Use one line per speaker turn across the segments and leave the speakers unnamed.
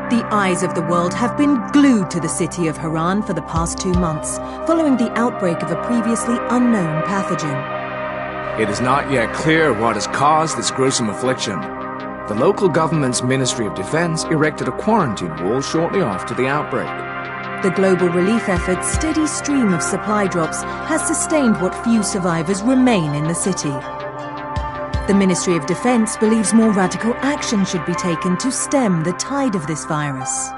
The eyes of the world have been glued to the city of Harran for the past 2 months, following the outbreak of a previously unknown pathogen.
It is not yet clear what has caused this gruesome affliction. The local government's Ministry of Defense erected a quarantine wall shortly after the outbreak.
The global relief effort's steady stream of supply drops has sustained what few survivors remain in the city. The Ministry of Defense believes more radical action should be taken to stem the tide of this virus.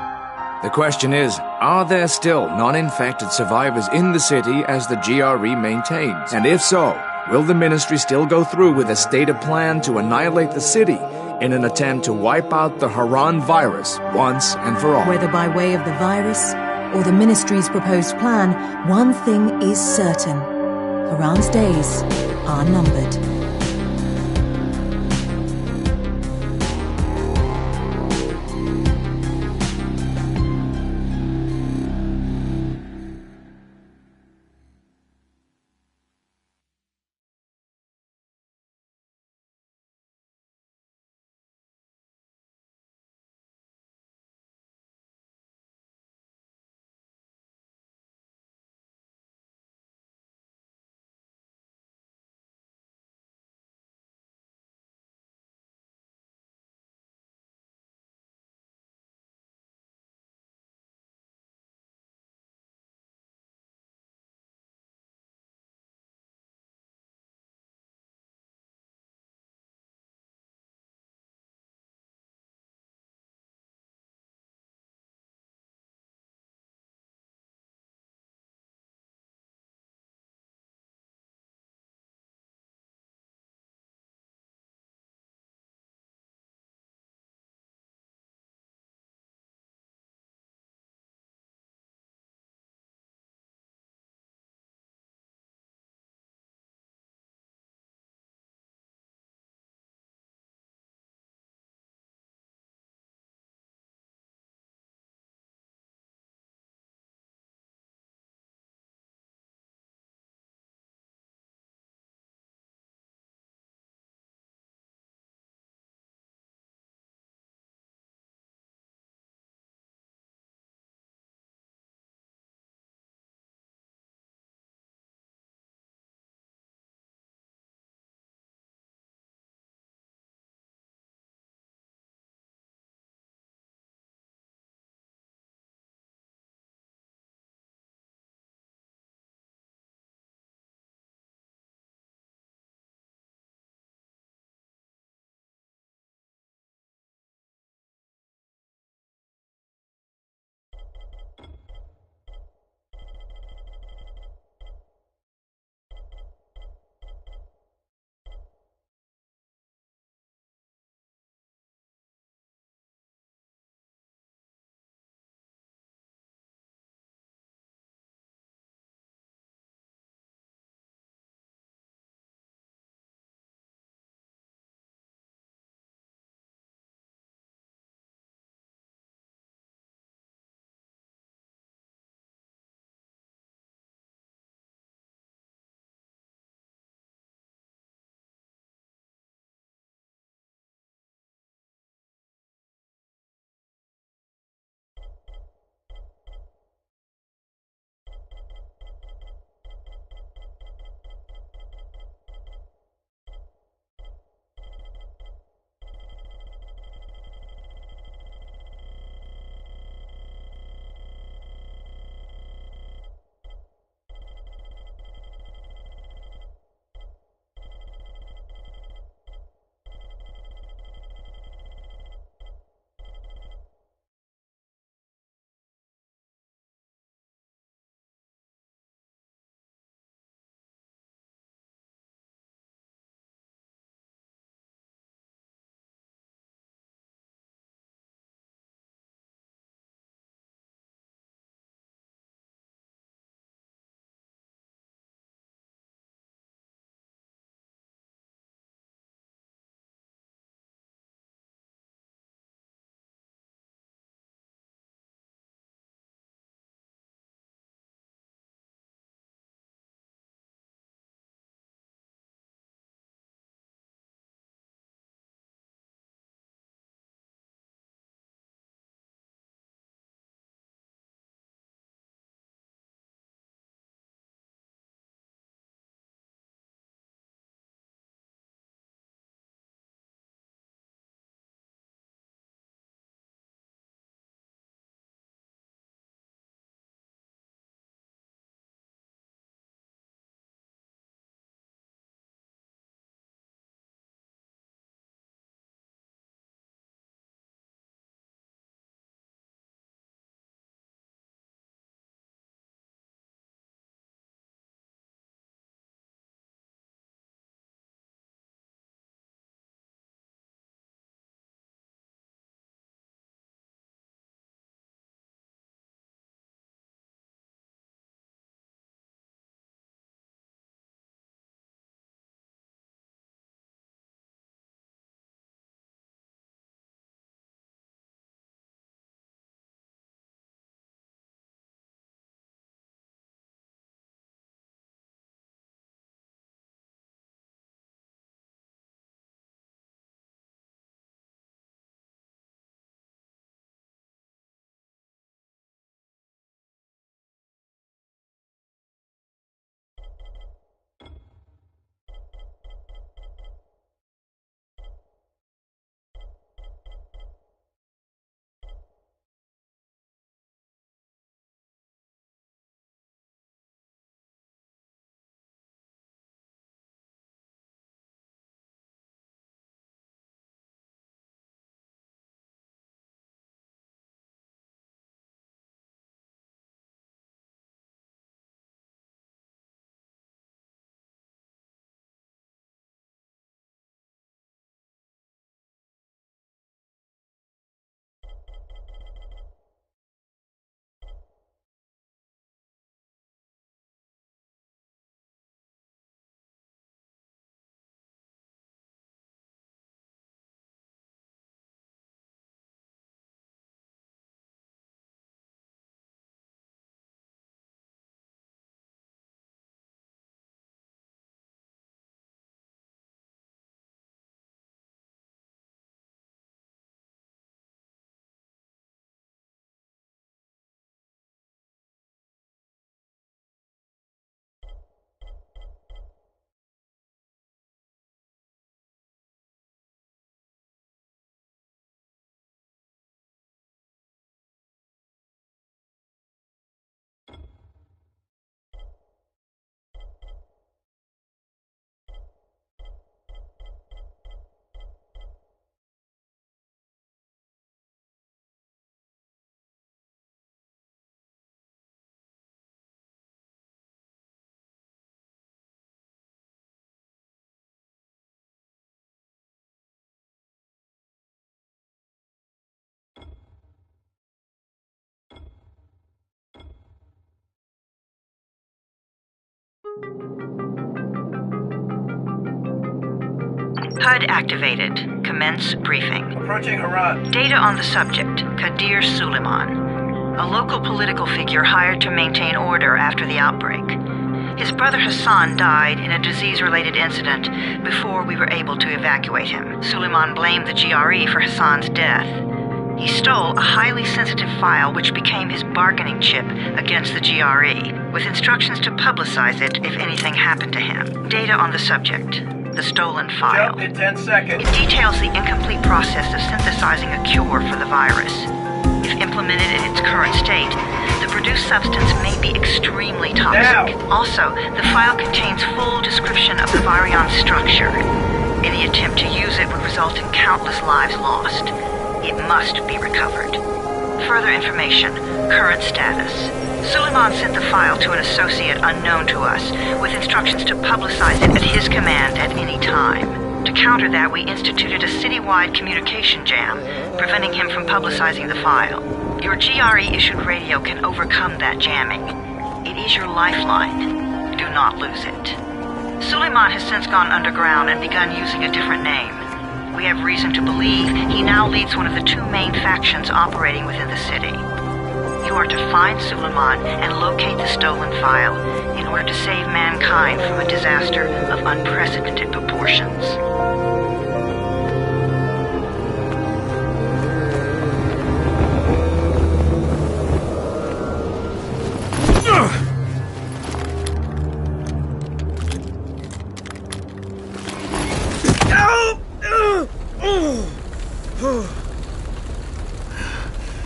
The question is, are there still non-infected survivors in the city as the GRE maintains? And if so, will the ministry still go through with a stated plan to annihilate the city in an attempt to wipe out the Harran virus once and for all?
Whether by way of the virus or the ministry's proposed plan, one thing is certain: Harran's days are numbered.
HUD activated. Commence briefing.
Approaching Harad.
Data on the subject, Kadir Suleiman, a local political figure hired to maintain order after the outbreak. His brother Hassan died in a disease-related incident before we were able to evacuate him. Suleiman blamed the GRE for Hassan's death. He stole a highly sensitive file which became his bargaining chip against the GRE, with instructions to publicize it if anything happened to him. Data on the subject, the stolen file.
Jump in 10 seconds.
It details the incomplete process of synthesizing a cure for the virus. If implemented in its current state, the produced substance may be extremely toxic.
Now.
Also, the file contains full description of the virion structure. Any attempt to use it would result in countless lives lost. It must be recovered. Further information, current status. Suleiman sent the file to an associate unknown to us, with instructions to publicize it at his command at any time. To counter that, we instituted a citywide communication jam, preventing him from publicizing the file. Your GRE-issued radio can overcome that jamming. It is your lifeline. Do not lose it. Suleiman has since gone underground and begun using a different name. We have reason to believe he now leads one of the two main factions operating within the city. You are to find Suleiman and locate the stolen file in order to save mankind from a disaster of unprecedented proportions.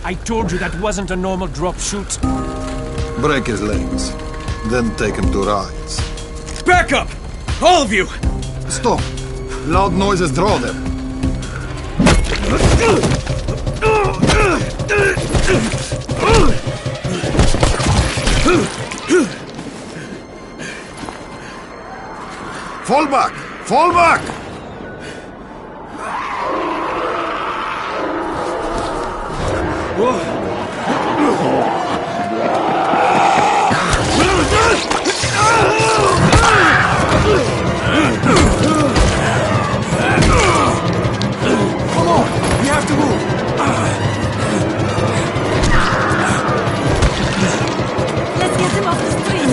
I told you that wasn't a normal drop shoot.
Break his legs, then take him to rides.
Back up! All of you!
Stop! Loud noises draw them. Fall back! Fall back! Come on! We have to move!
Let's get him off the street.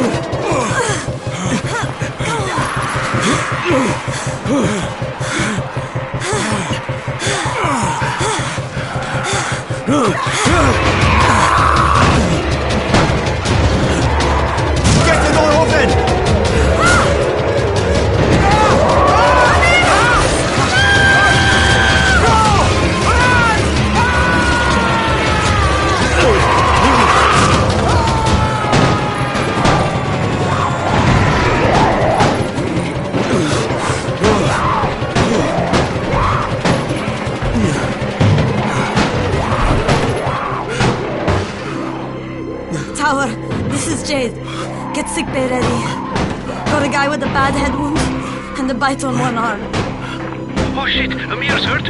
Get the door open!
Tower, this is Jade. Get sickbay ready. Got a guy with a bad head wound and a bite on one arm.
Oh shit, Amir's hurt?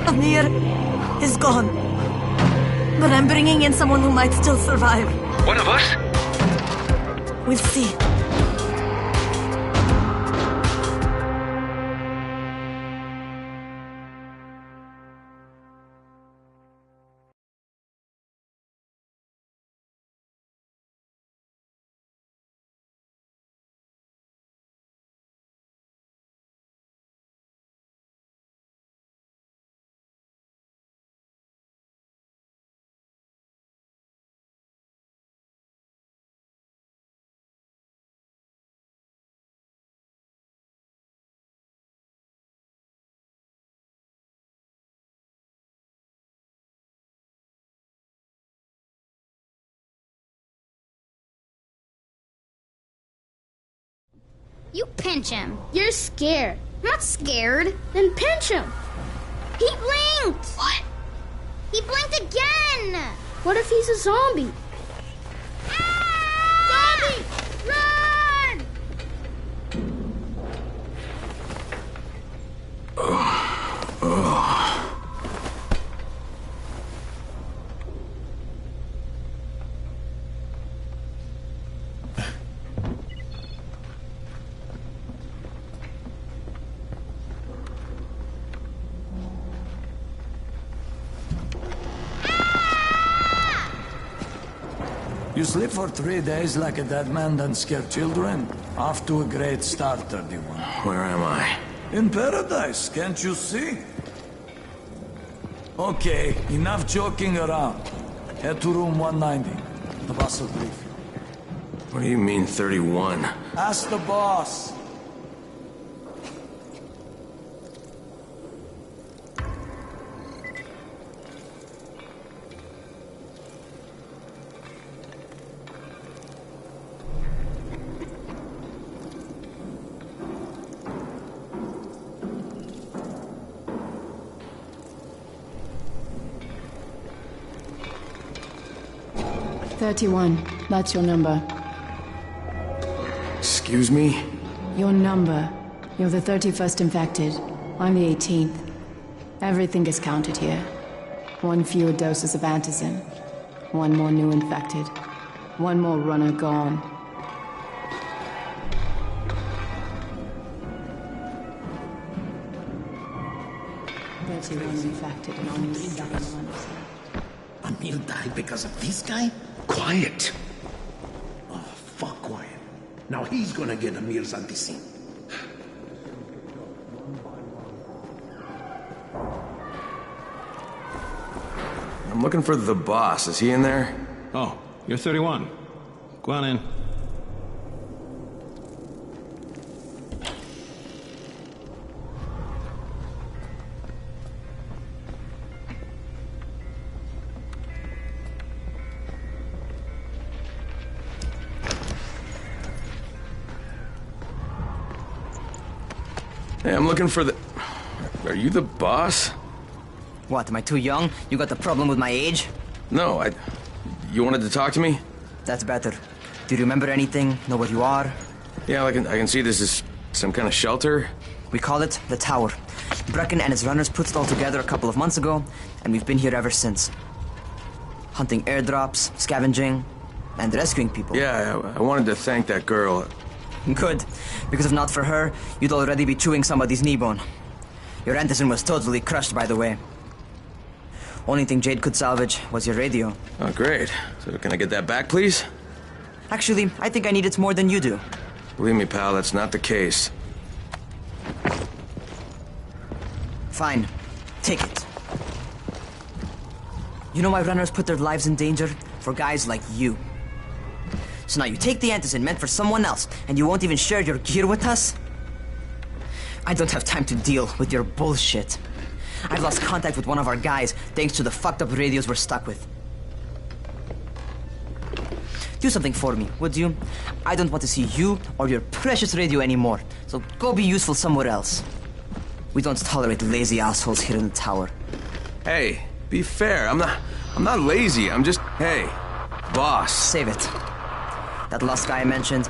Amir is gone. But I'm bringing in someone who might still survive.
One of us?
We'll see.
You pinch him. You're scared. I'm not scared. Then pinch him. He blinked. What? He blinked again. What if he's a zombie? Ah! Zombie! Run!
You sleep for 3 days like a dead man, then scare children? Off to a great start, 31.
Where am I?
In paradise, can't you see? Okay, enough joking around. Head to room 190. The boss will brief you.
What do you mean, 31?
Ask the boss.
That's your number.
Excuse me?
Your number. You're the 31st infected. I'm the 18th. Everything is counted here. 1 fewer doses of antizin. 1 more new infected. 1 more runner gone. Infected and only 7 runners.
Emil died because of this guy? Quiet. Oh, fuck quiet. Now he's gonna get Emil's antizin.
I'm looking for the boss. Is he in there?
Oh, you're 31. Go on in.
Hey, I'm looking for the... Are you the boss?
What, am I too young? You got the problem with my age?
No, You wanted to talk to me?
That's better. Do you remember anything? Know where you are?
Yeah, I can see this is some kind of shelter.
We call it the Tower. Brecken and his runners put it all together a couple of months ago, and we've been here ever since. Hunting airdrops, scavenging, and rescuing people.
Yeah, I wanted to thank that girl.
Good, because if not for her, you'd already be chewing somebody's knee bone. Your antizin was totally crushed, by the way. Only thing Jade could salvage was your radio.
Oh, great. So can I get that back, please?
Actually, I think I need it more than you do.
Believe me, pal, that's not the case.
Fine. Take it. You know why runners put their lives in danger? For guys like you. So now you take the antizin meant for someone else, and you won't even share your gear with us? I don't have time to deal with your bullshit. I've lost contact with one of our guys thanks to the fucked up radios we're stuck with. Do something for me, would you? I don't want to see you or your precious radio anymore, so go be useful somewhere else. We don't tolerate lazy assholes here in the Tower.
Hey, be fair. I'm not lazy. I'm just... Hey, boss.
Save it. That last guy I mentioned,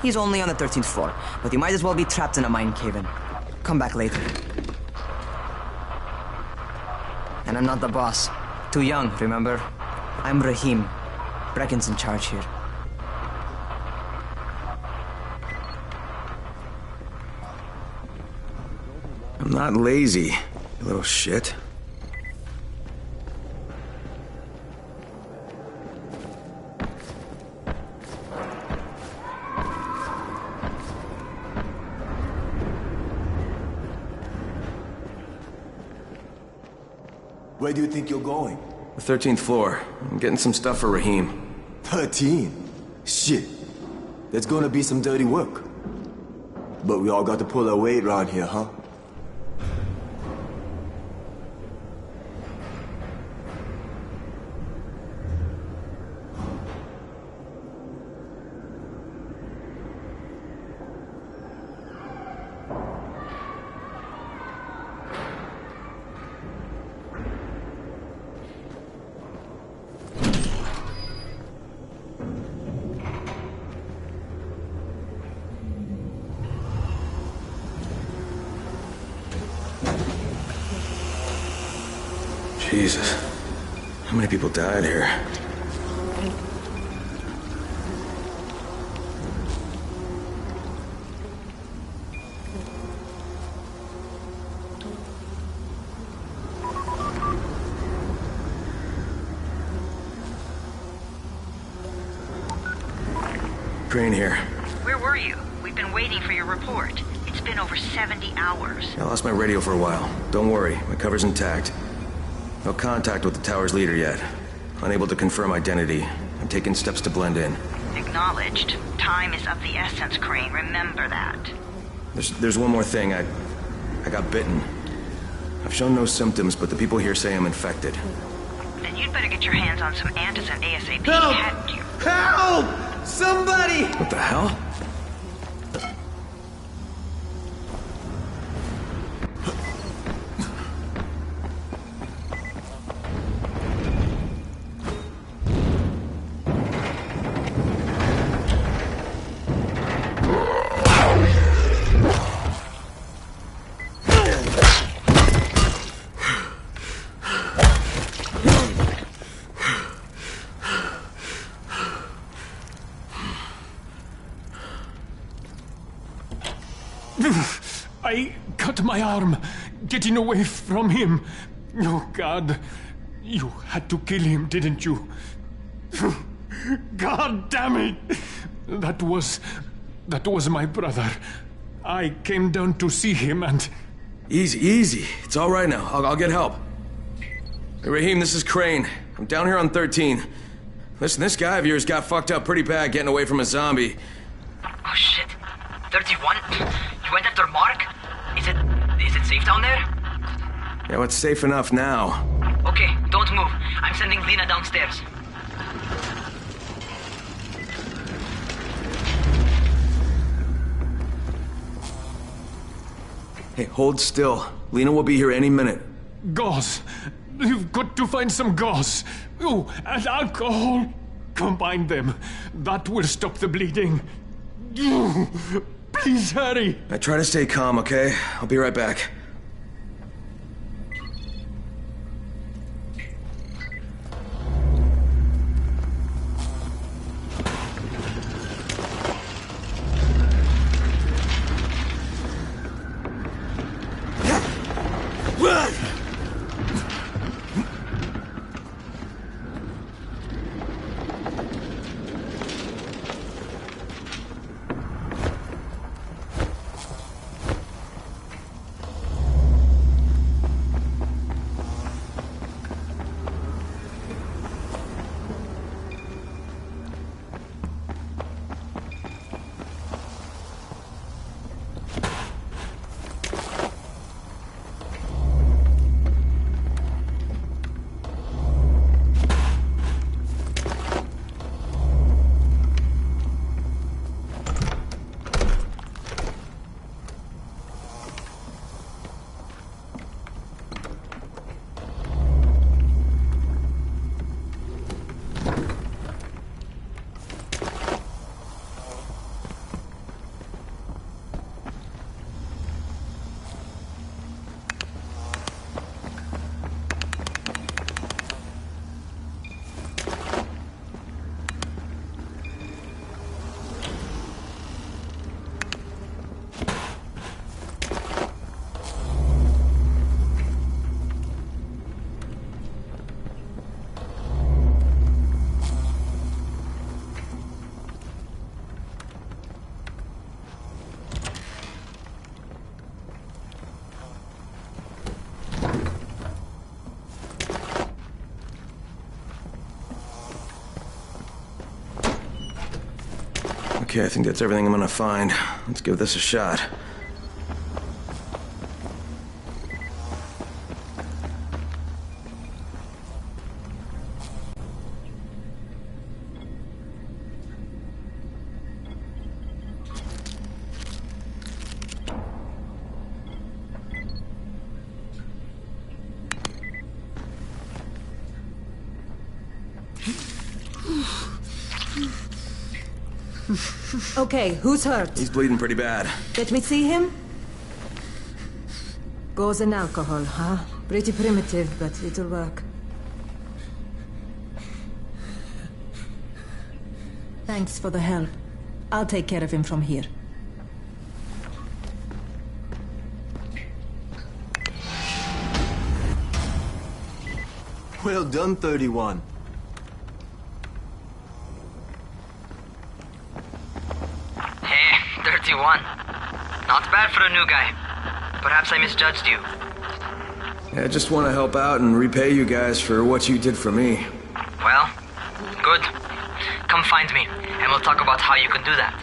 he's only on the 13th floor, but he might as well be trapped in a mine cave-in. Come back later. And I'm not the boss. Too young, remember? I'm Rahim. Brecken's in charge here.
I'm not lazy, you little shit.
Where do you think you're going?
The 13th floor. I'm getting some stuff for Rahim.
13? Shit. That's gonna be some dirty work. But we all got to pull our weight around here, huh?
Jesus. How many people died here? Crane here.
Where were you? We've been waiting for your report. It's been over 70 hours.
I lost my radio for a while. Don't worry, my cover's intact. No contact with the tower's leader yet. Unable to confirm identity. I'm taking steps to blend in.
Acknowledged. Time is of the essence, Crane. Remember that.
There's one more thing. I got bitten. I've shown no symptoms, but the people here say I'm infected.
Then you'd better get your hands on some antizin ASAP,
Help!
hadn't you?
Help! Somebody! What the hell?
I cut my arm, getting away from him. Oh, God. You had to kill him, didn't you? God damn it! That was my brother. I came down to see him and...
Easy. It's all right now. I'll get help. Hey, Rahim, this is Crane. I'm down here on 13. Listen, this guy of yours got fucked up pretty bad getting away from a zombie.
Oh, shit. 31? You went after Mark? Is it safe down there?
Yeah, well, it's safe enough now.
Okay, don't move. I'm sending Lena downstairs.
Hey, hold still. Lena will be here any minute.
Gauze. You've got to find some gauze. Oh, and alcohol. Combine them. That will stop the bleeding. Please hurry.
I try to stay calm, okay? I'll be right back. Okay, I think that's everything I'm gonna find. Let's give this a shot.
Okay, who's hurt?
He's bleeding pretty bad.
Let me see him. Gauze and alcohol, huh? Pretty primitive, but it'll work. Thanks for the help. I'll take care of him from here.
Well done, 31.
T1. Not bad for a new guy. Perhaps I misjudged you.
I just want to help out and repay you guys for what you did for me.
Well, good. Come find me, and we'll talk about how you can do that.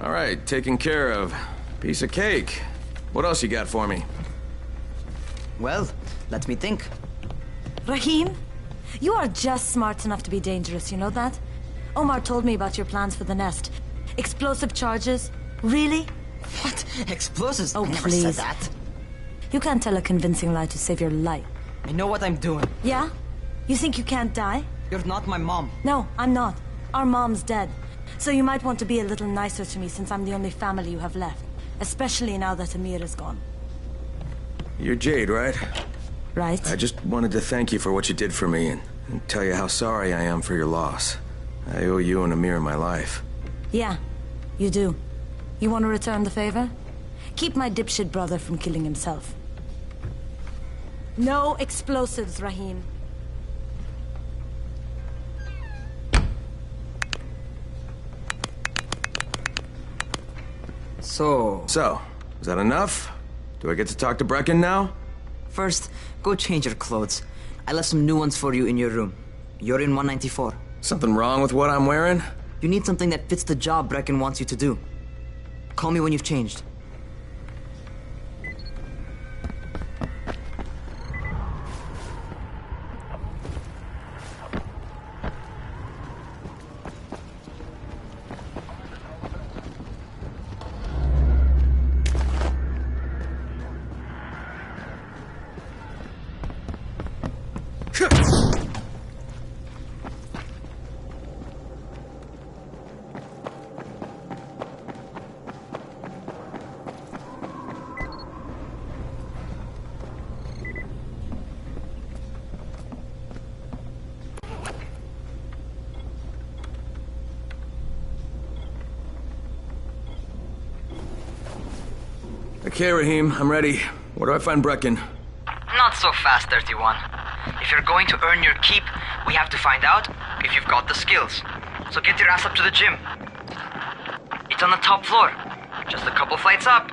All right, taken care of. Piece of cake. What else you got for me?
Well, let me think.
Rahim, you are just smart enough to be dangerous, you know that? Omar told me about your plans for the nest. Explosive charges? Really?
What? Explosives?
Oh,
I never
please.
said that.
You can't tell a convincing lie to save your life.
I know what I'm doing.
Yeah? You think you can't die?
You're not my mom.
No, I'm not. Our mom's dead. So you might want to be a little nicer to me since I'm the only family you have left. Especially now that Amir is gone.
You're Jade, right?
Right.
I just wanted to thank you for what you did for me and tell you how sorry I am for your loss. I owe you and Amir my life.
Yeah, you do. You want to return the favor? Keep my dipshit brother from killing himself. No explosives, Rahim.
So,
is that enough? Do I get to talk to Brecken now?
First, go change your clothes. I left some new ones for you in your room. You're in 194.
Something wrong with what I'm wearing?
You need something that fits the job Brecken wants you to do. Call me when you've changed.
Okay, Rahim, I'm ready. Where do I find Brecken?
Not so fast, 31. If you're going to earn your keep, we have to find out if you've got the skills. So get your ass up to the gym. It's on the top floor. Just a couple flights up.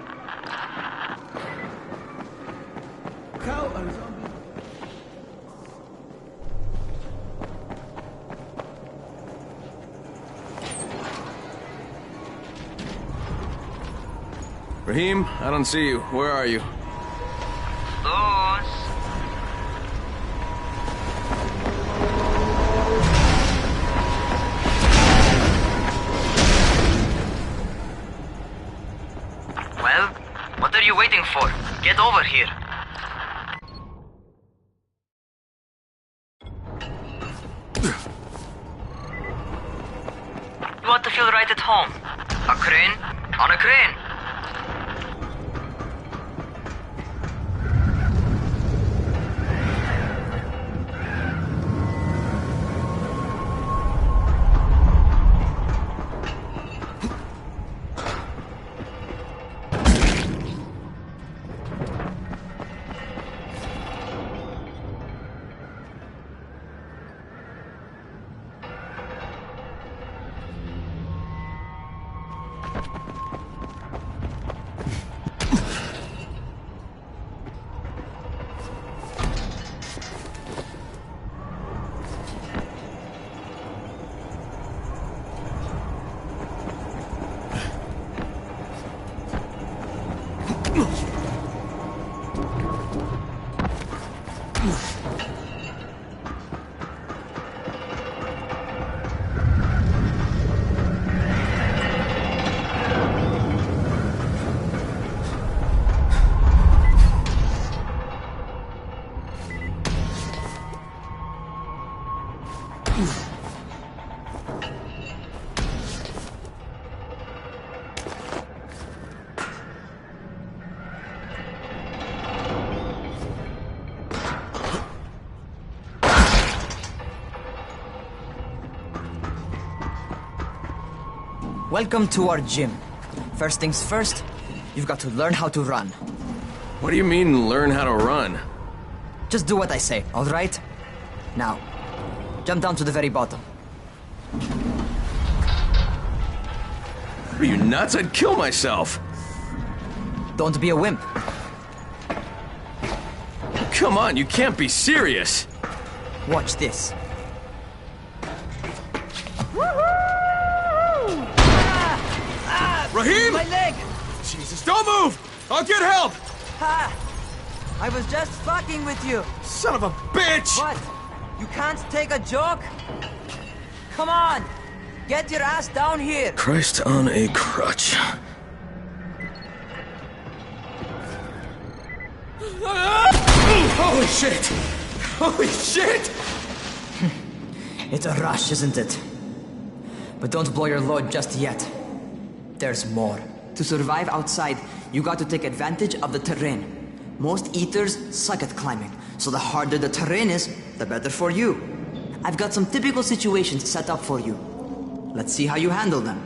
Rahim, I don't see you. Where are you?
Those. Well, what are you waiting for? Get over here. You want to feel right at home. A crane on a crane. Welcome to our gym. First things first, you've got to learn how to run.
What do you mean, learn how to run?
Just do what I say, all right? Now, jump down to the very bottom.
Are you nuts? I'd kill myself.
Don't be a wimp.
Come on, you can't be serious.
Watch this.
Rahim!
My leg!
Jesus, don't move! I'll get help!
Ha! I was just fucking with you.
Son of a bitch!
What? You can't take a joke? Come on! Get your ass down here!
Christ on a crutch. Holy shit! Holy shit!
It's a rush, isn't it? But don't blow your load just yet. There's more. To survive outside, you got to take advantage of the terrain. Most eaters suck at climbing, so the harder the terrain is, the better for you. I've got some typical situations set up for you. Let's see how you handle them.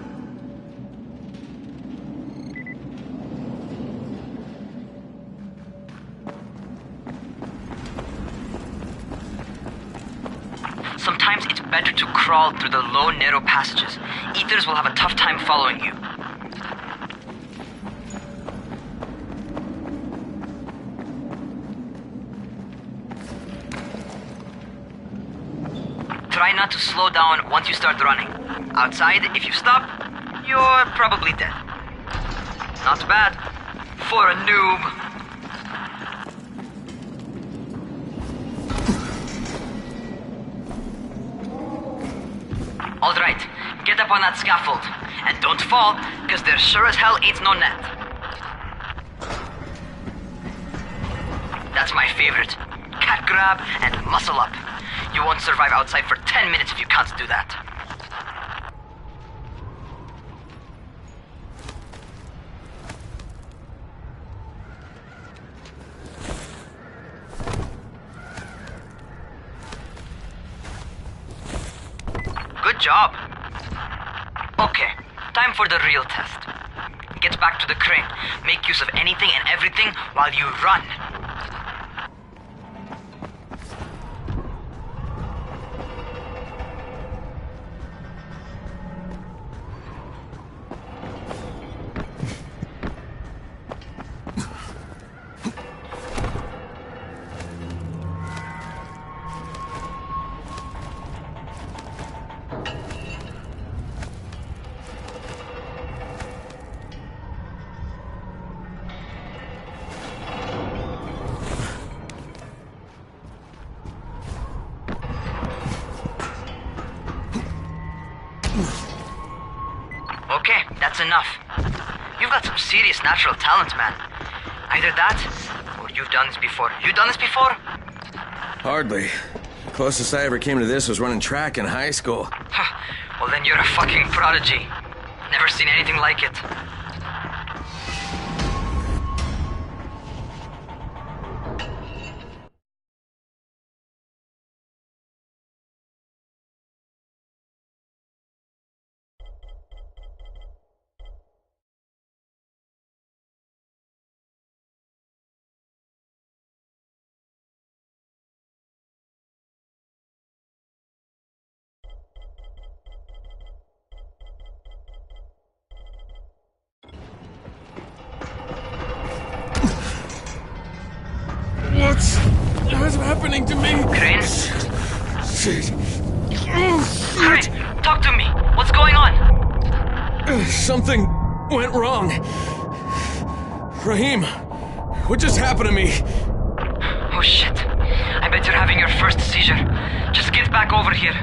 Sometimes it's better to crawl through the low, narrow passages. Eaters will have a tough time following you. Try not to slow down once you start running. Outside, if you stop, you're probably dead. Not bad for a noob. Alright, get up on that scaffold. And don't fall, because there sure as hell ain't no net. That's my favorite. Cat grab and muscle up. You won't survive outside for 10 minutes if you can't do that. Good job. Okay, time for the real test. Get back to the crane. Make use of anything and everything while you run. Okay, that's enough. You've got some serious natural talent, man. Either that, or you've done this before. You done this before?
Hardly. The closest I ever came to this was running track in high school.
Well, then you're a fucking prodigy. Never seen anything like it.
What's happening to me?
Crane?
Shit.
Crane, talk to me. What's going on?
Something went wrong. Rahim, what just happened to me?
Oh shit. I bet you're having your first seizure. Just get back over here.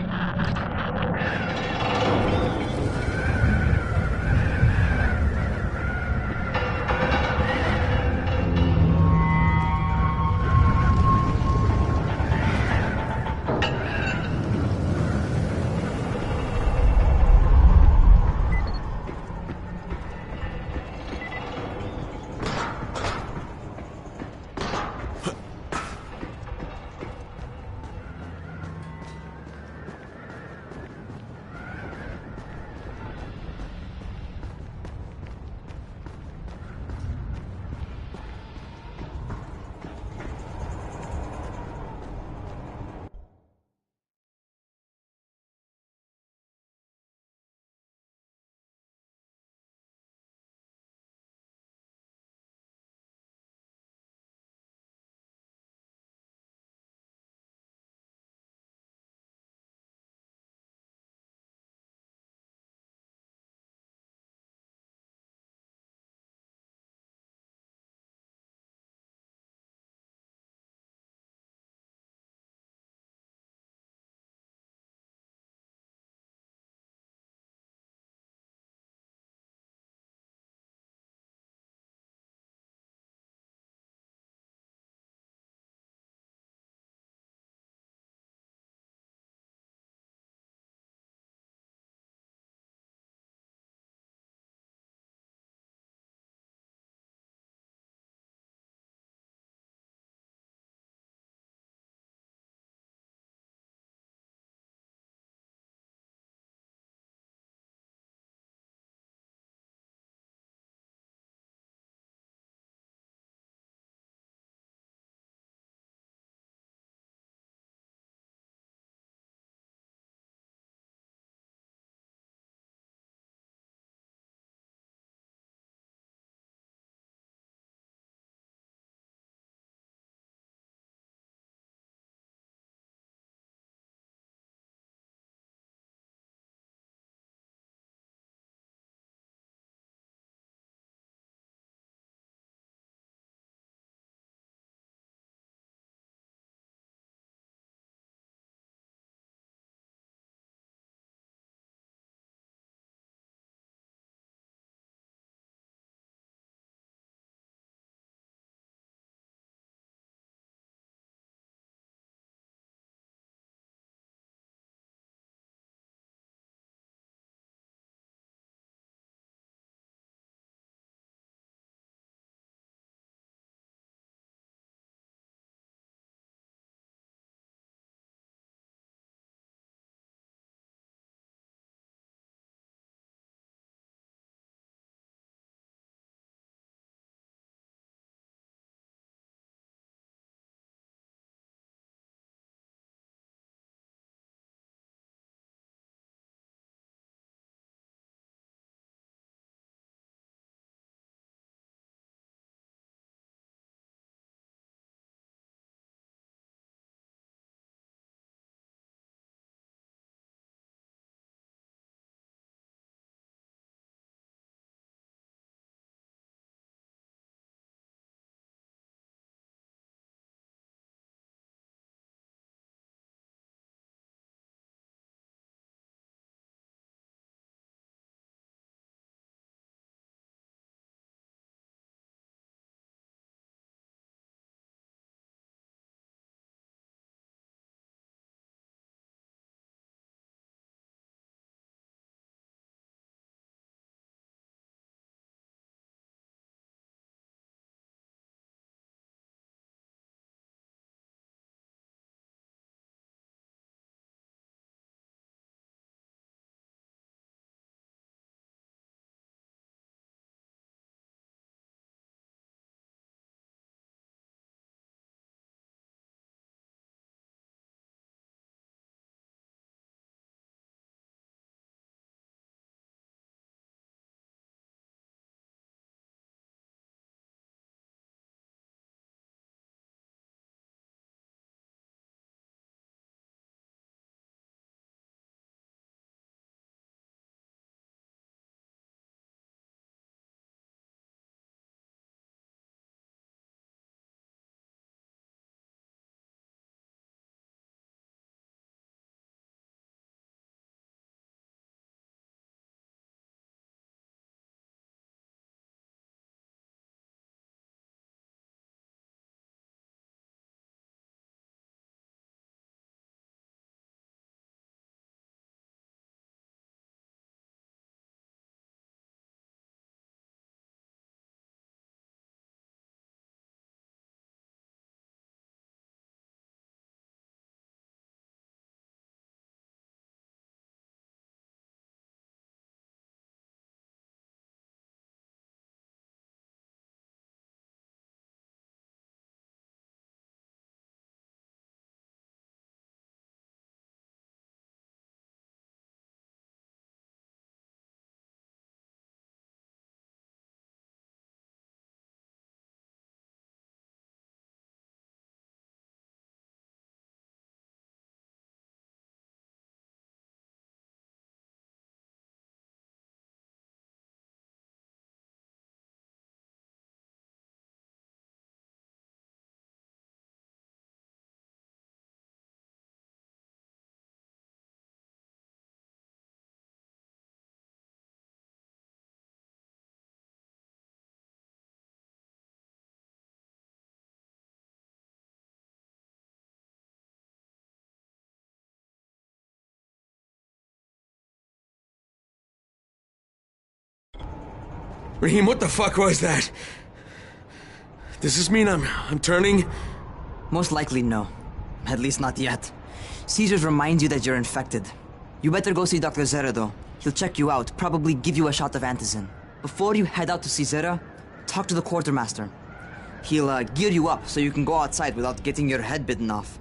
Raheem, what the fuck was that? Does this mean I'm turning?
Most likely no. At least not yet. Caesars reminds you that you're infected. You better go see Dr. Zere though. He'll check you out, probably give you a shot of antizin. Before you head out to see Zere, talk to the quartermaster. He'll gear you up so you can go outside without getting your head bitten off.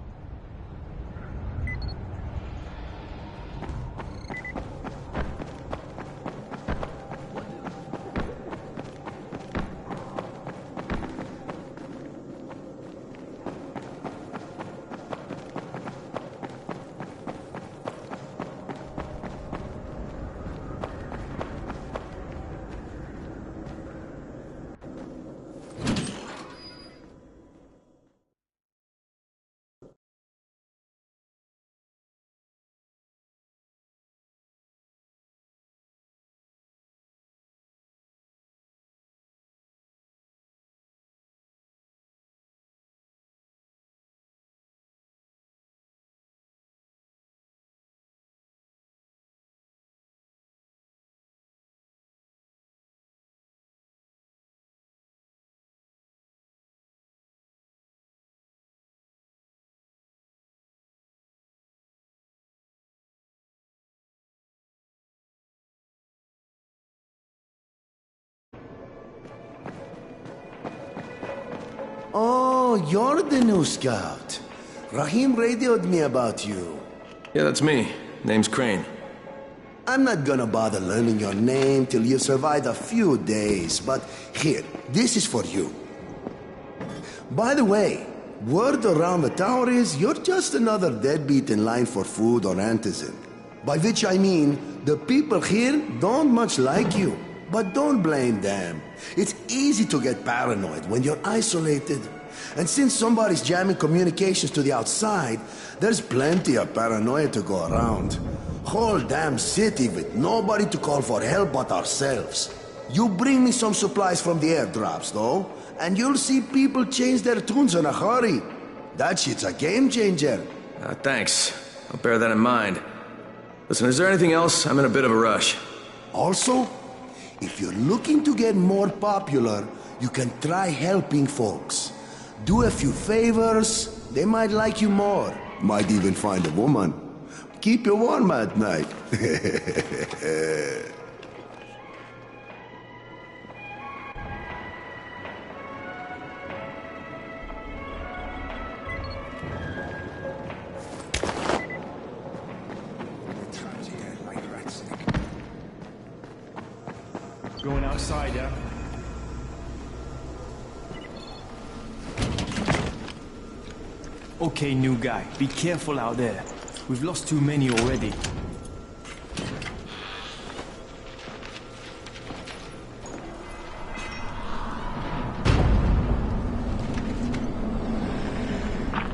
Oh, you're the new scout. Raheem radioed me about you.
Yeah, that's me. Name's Crane.
I'm not gonna bother learning your name till you've survived a few days, but here, this is for you. By the way, word around the tower is you're just another deadbeat in line for food or antizin. By which I mean, the people here don't much like you. But don't blame them. It's easy to get paranoid when you're isolated. And since somebody's jamming communications to the outside, there's plenty of paranoia to go around. Whole damn city with nobody to call for help but ourselves. You bring me some supplies from the airdrops, though, and you'll see people change their tunes in a hurry. That shit's a game changer.
Thanks. I'll bear that in mind. Listen, is there anything else? I'm in a bit of a rush.
Also, if you're looking to get more popular, you can try helping folks. Do a few favors, they might like you more. Might even find a woman. Keep you warm at night.
Going outside, yeah? Okay, new guy. Be careful out there. We've lost too many already.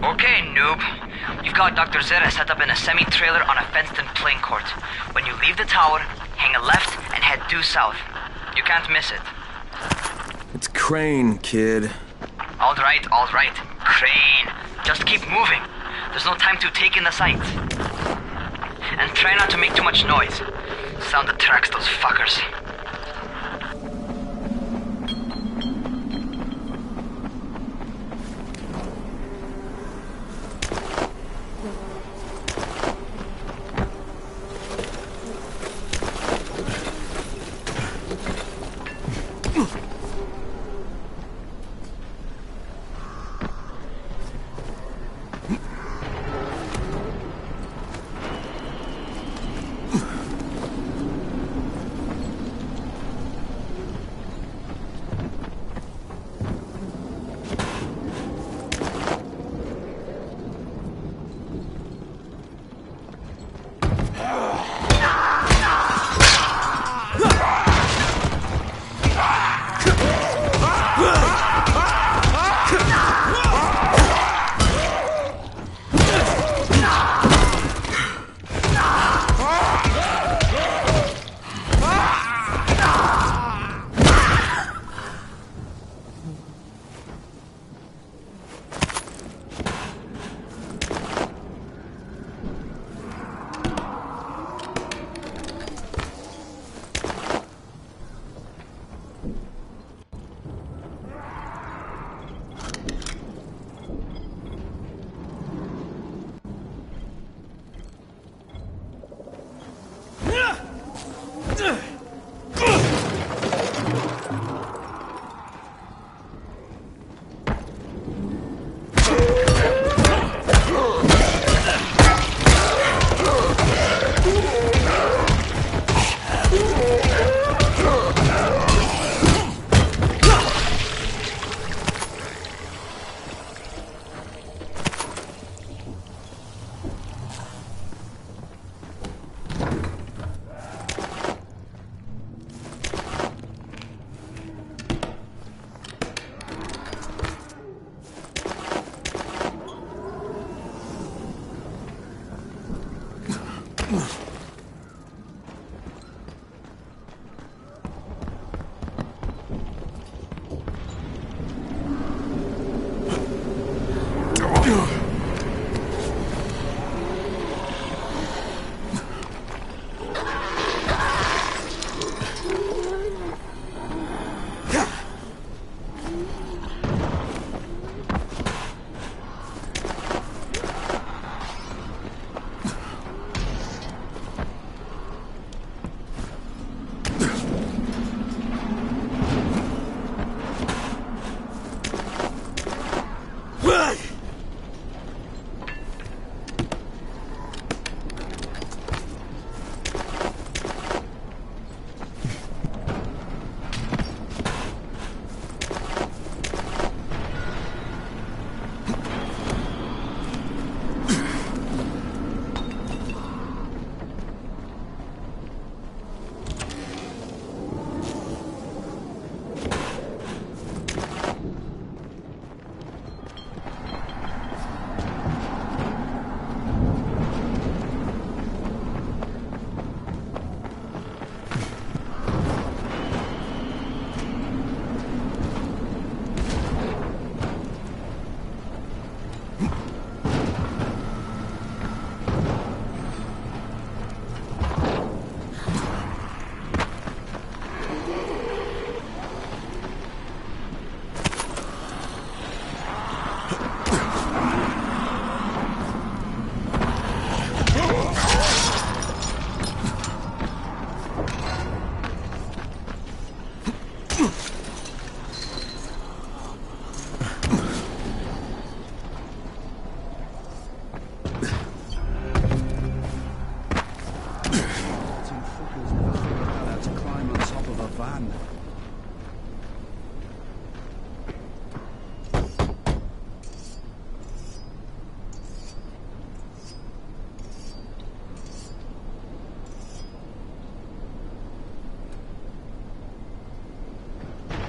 Okay, noob. You've got Dr. Zere set up in a semi-trailer on a fenced-in playing court. When you leave the tower, hang a left and head due south. You can't miss it.
It's Crane, kid.
All right, Crane. Just keep moving. There's no time to take in the sights. And try not to make too much noise. Sound attracts those fuckers.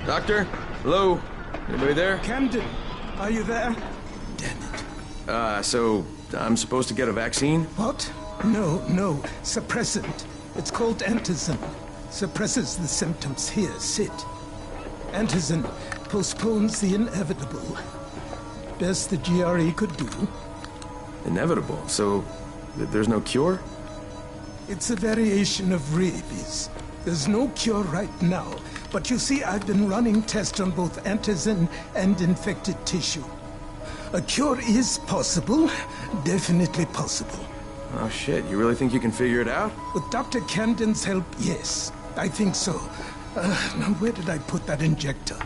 Doctor? Hello? Anybody there?
Camden, are you there?
So I'm supposed to get a vaccine?
What? No. Suppressant. It's called Antizin. Suppresses the symptoms. Here, sit. Antizin postpones the inevitable. Best the GRE could do.
Inevitable? So there's no cure?
It's a variation of rabies. There's no cure right now. But you see, I've been running tests on both Antizin and infected tissue. A cure is possible. Definitely possible.
Oh shit, you really think you can figure it out?
With Dr. Camden's help, yes. I think so. Now where did I put that injector?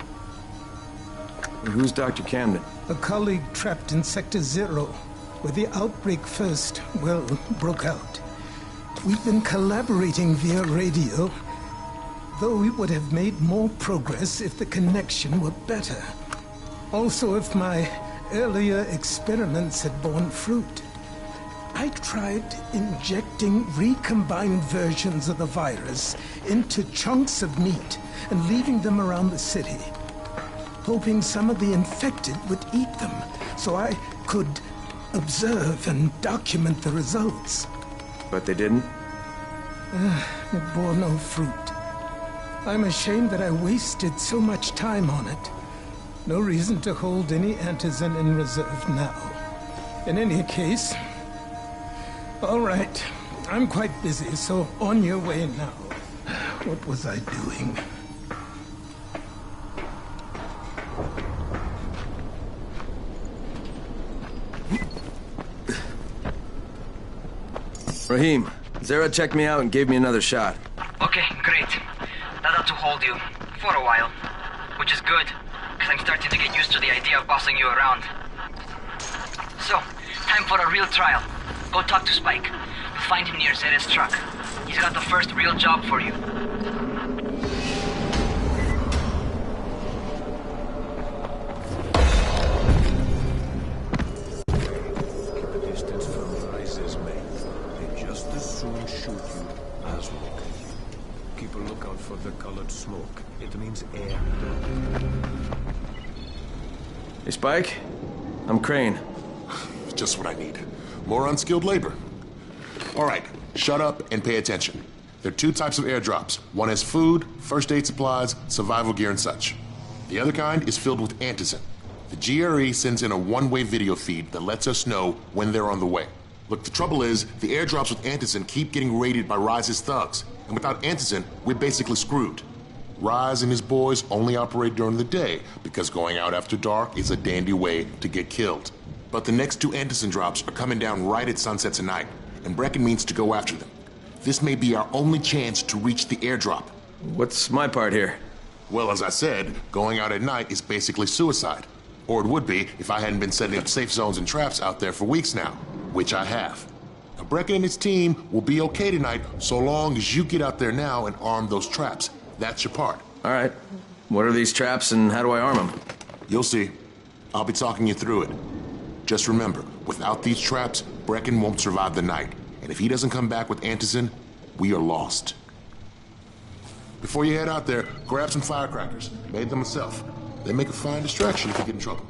Who's Dr. Camden?
A colleague trapped in Sector 0, where the outbreak first, broke out. We've been collaborating via radio, though we would have made more progress if the connection were better. Also, if my earlier experiments had borne fruit. I tried injecting recombined versions of the virus into chunks of meat and leaving them around the city, hoping some of the infected would eat them so I could observe and document the results.
But they didn't?
It bore no fruit. I'm ashamed that I wasted so much time on it. No reason to hold any Antizin in reserve now. In any case, all right. I'm quite busy, so on your way now. What was I doing?
Rahim, Zara checked me out and gave me another shot.
Okay, great. That ought to hold you. For a while. Which is good, because I'm starting to get used to the idea of bossing you around. So, time for a real trial. Go talk to Spike. You'll find him near Zera's truck. He's got the first real job for you.
Keep a distance from Rise's men. They just as soon shoot you as walk. Keep a lookout for the colored smoke. It means air.
Hey, Spike. I'm Crane.
Just what I need. More unskilled labor. All right, shut up and pay attention. There are 2 types of airdrops. One has food, first aid supplies, survival gear, and such. The other kind is filled with antizin. The GRE sends in a one-way video feed that lets us know when they're on the way. Look, the trouble is, the airdrops with antizin keep getting raided by Rais's thugs, and without antizin, we're basically screwed. Rais and his boys only operate during the day, because going out after dark is a dandy way to get killed. But the next 2 antizin drops are coming down right at sunset tonight, and Brecken means to go after them. This may be our only chance to reach the airdrop.
What's my part here?
Well, as I said, going out at night is basically suicide. Or it would be if I hadn't been setting up safe zones and traps out there for weeks now, which I have. Now, Brecken and his team will be okay tonight so long as you get out there now and arm those traps. That's your part.
All right. What are these traps and how do I arm them?
You'll see. I'll be talking you through it. Just remember, without these traps, Brecken won't survive the night. And if he doesn't come back with antizin, we are lost. Before you head out there, grab some firecrackers. Made them myself. They make a fine distraction if you get in trouble.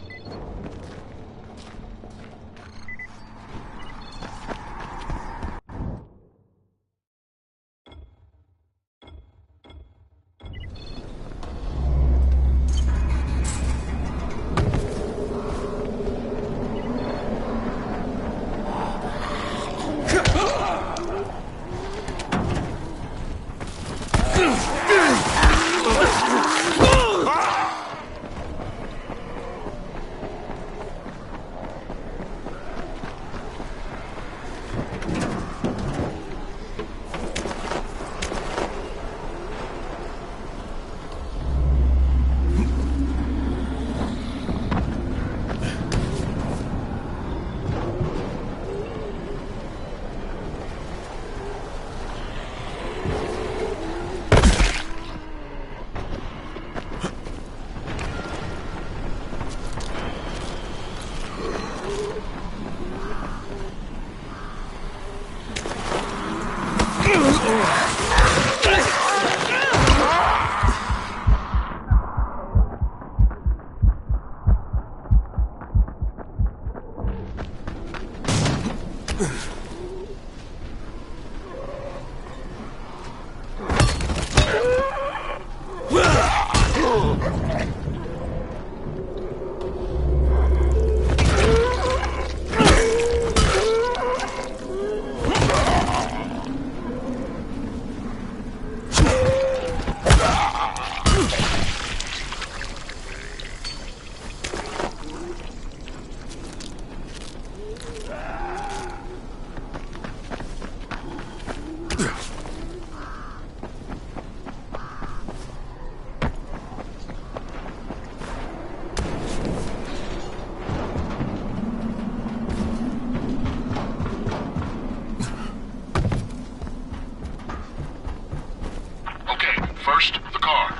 First, the car.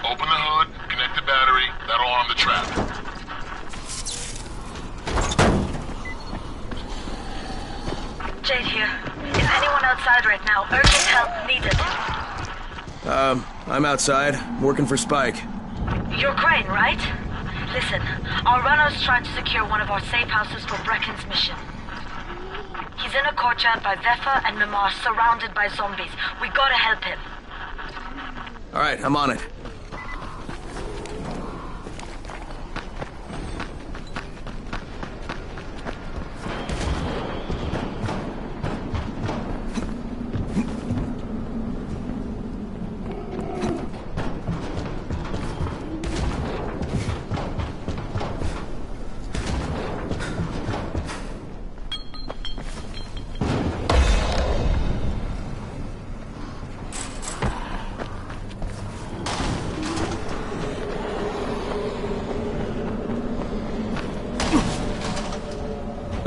Open the hood, connect the battery, that'll arm the trap.
Jade here. Is anyone outside right now? Urgent help needed.
I'm outside, working for Spike.
You're Crane, right? Listen, our runner's trying to secure one of our safe houses for Brecken's mission. He's in a courtyard by Vefa and Mimar, surrounded by zombies. We gotta help him.
All right, I'm on it.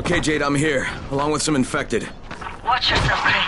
Okay, Jade, I'm here, along with some infected.
Watch yourself, Crane.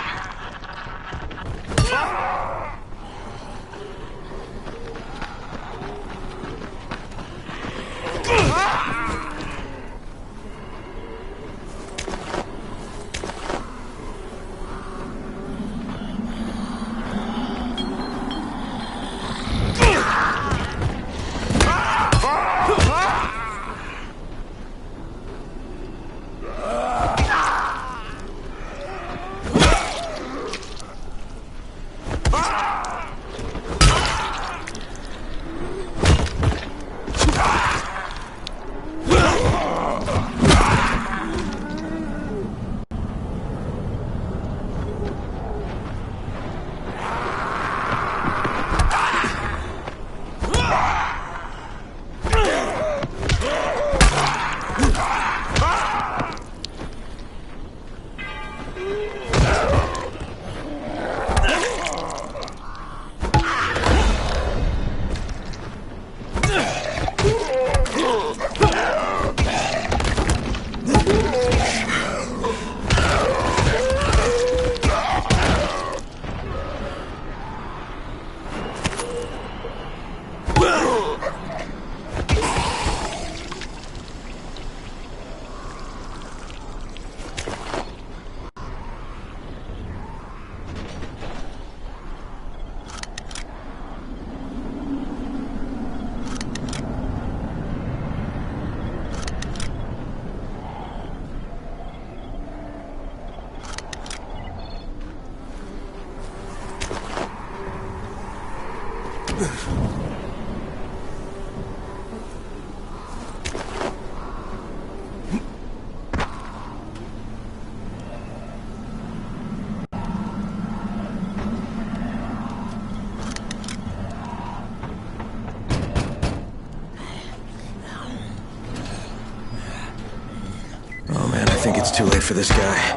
Oh man, I think it's too late for this guy.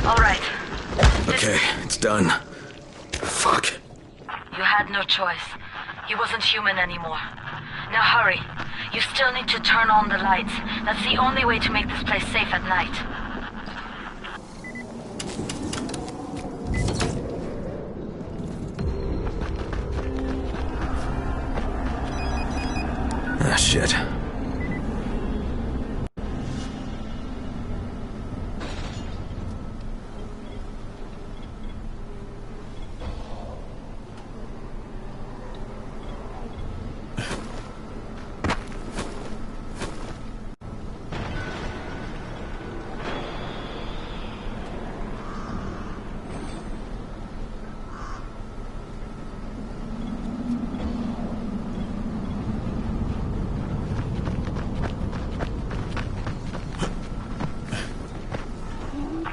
All right.
Okay, it's done. Fuck.
You had no choice. He wasn't human anymore. Now hurry. You still need to turn on the lights. That's the only way to make this place safe at night.
Ah, shit.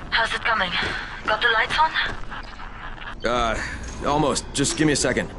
How's it coming? Got the lights on?
Almost. Just give me a second.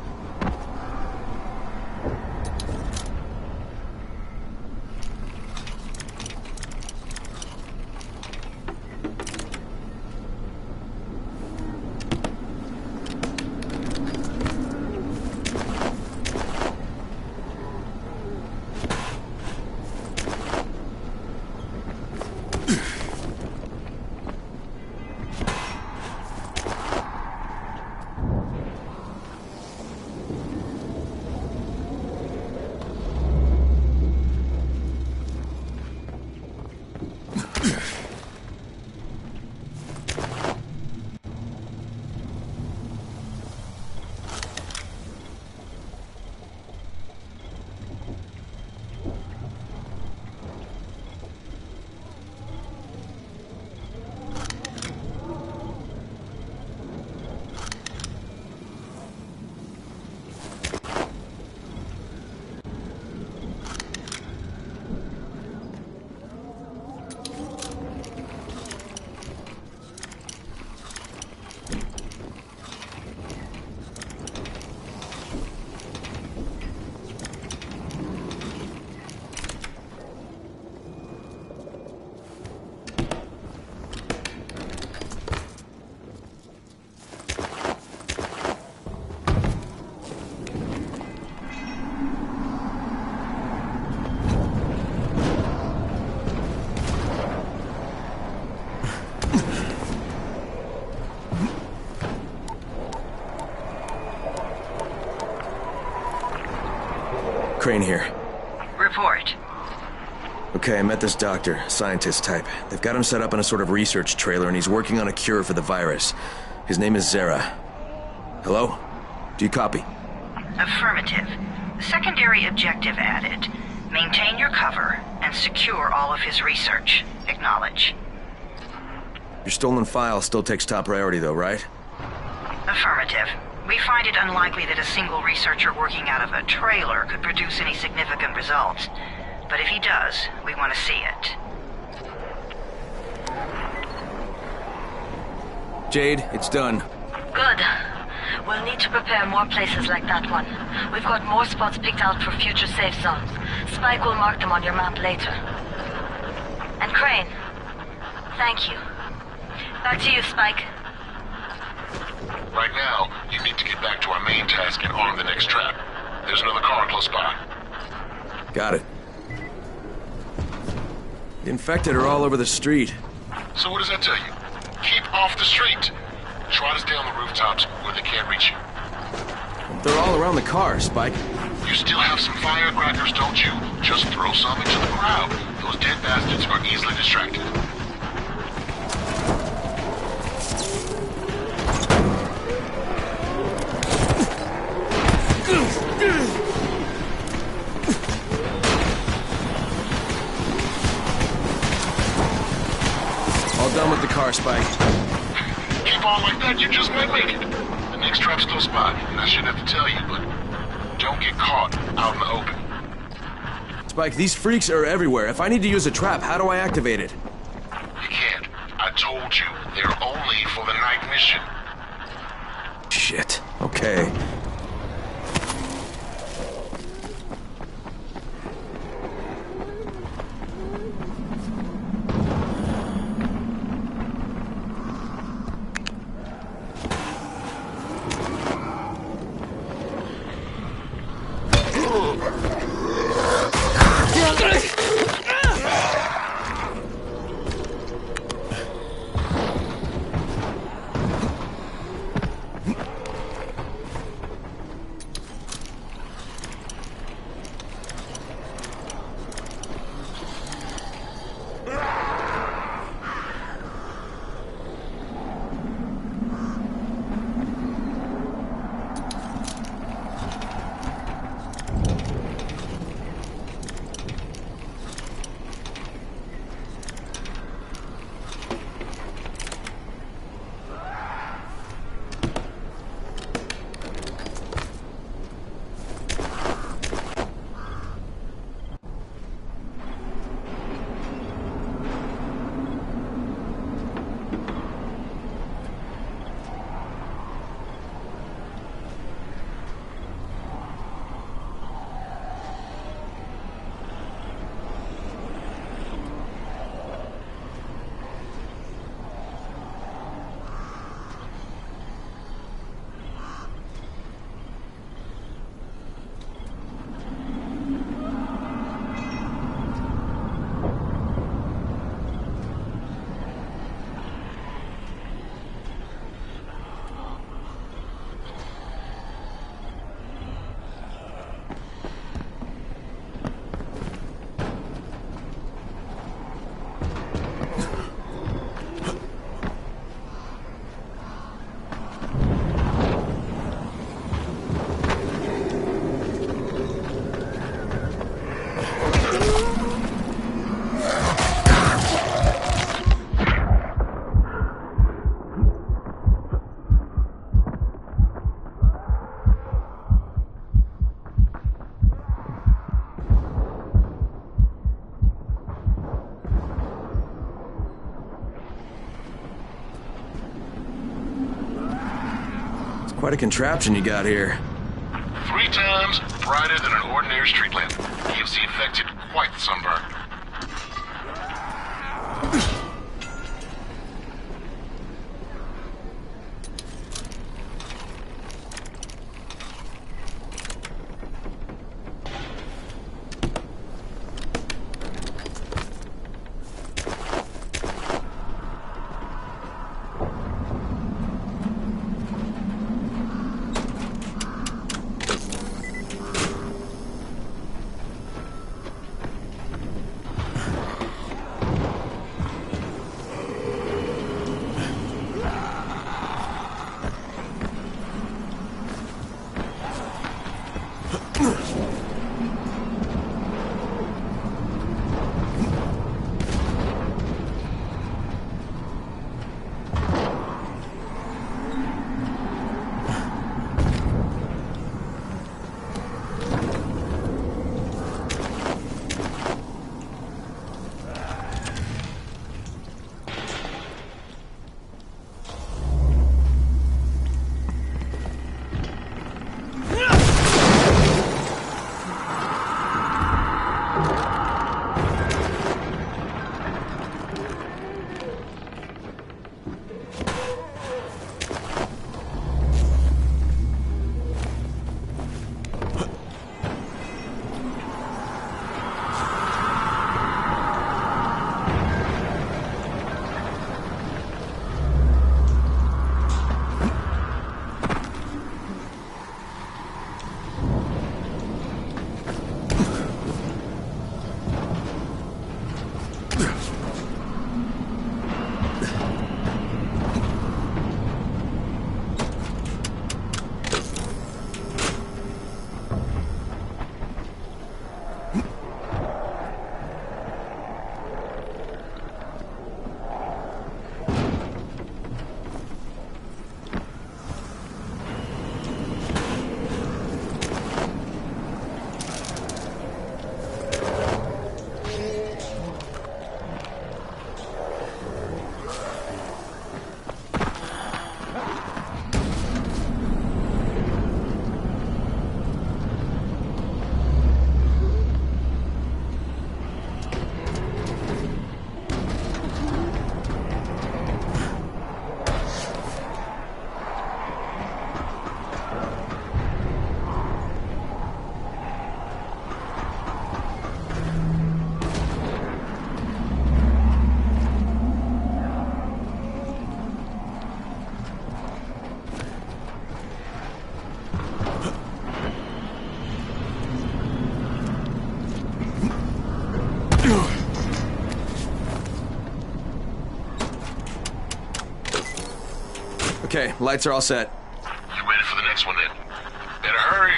Crane here.
Report.
Okay, I met this doctor, scientist type. They've got him set up in a sort of research trailer, and he's working on a cure for the virus. His name is Zere. Hello? Do you copy?
Affirmative. Secondary objective added. Maintain your cover and secure all of his research. Acknowledge.
Your stolen file still takes top priority, though, right?
Affirmative. We find it unlikely that a single researcher working out of a trailer could produce any significant results. But if he does, we want to see it.
Jade, it's done.
Good. We'll need to prepare more places like that one. We've got more spots picked out for future safe zones. Spike will mark them on your map later. And Crane, thank you. Back to you, Spike.
Right now, you need to get back to our main task and arm the next trap. There's another car close by.
Got it. The infected are all over the street.
So what does that tell you? Keep off the street. Try to stay on the rooftops where they can't reach you.
They're all around the car, Spike.
You still have some firecrackers, don't you? Just throw some into the crowd. Those dead bastards are easily distracted.
All done with the car, Spike.
Keep on like that, you just might make it. The Next trap's close by, and I shouldn't have to tell you, but don't get caught out in the open.
Spike, these freaks are everywhere. If I need to use a trap, how do I activate it?
You can't. I told you, they're only for the night mission.
Shit. Okay. Quite a contraption you got here.
3 times brighter than an ordinary street lamp. Gives the infected quite the sunburn.
Okay, lights are all set.
You ready for the next one then? Better hurry.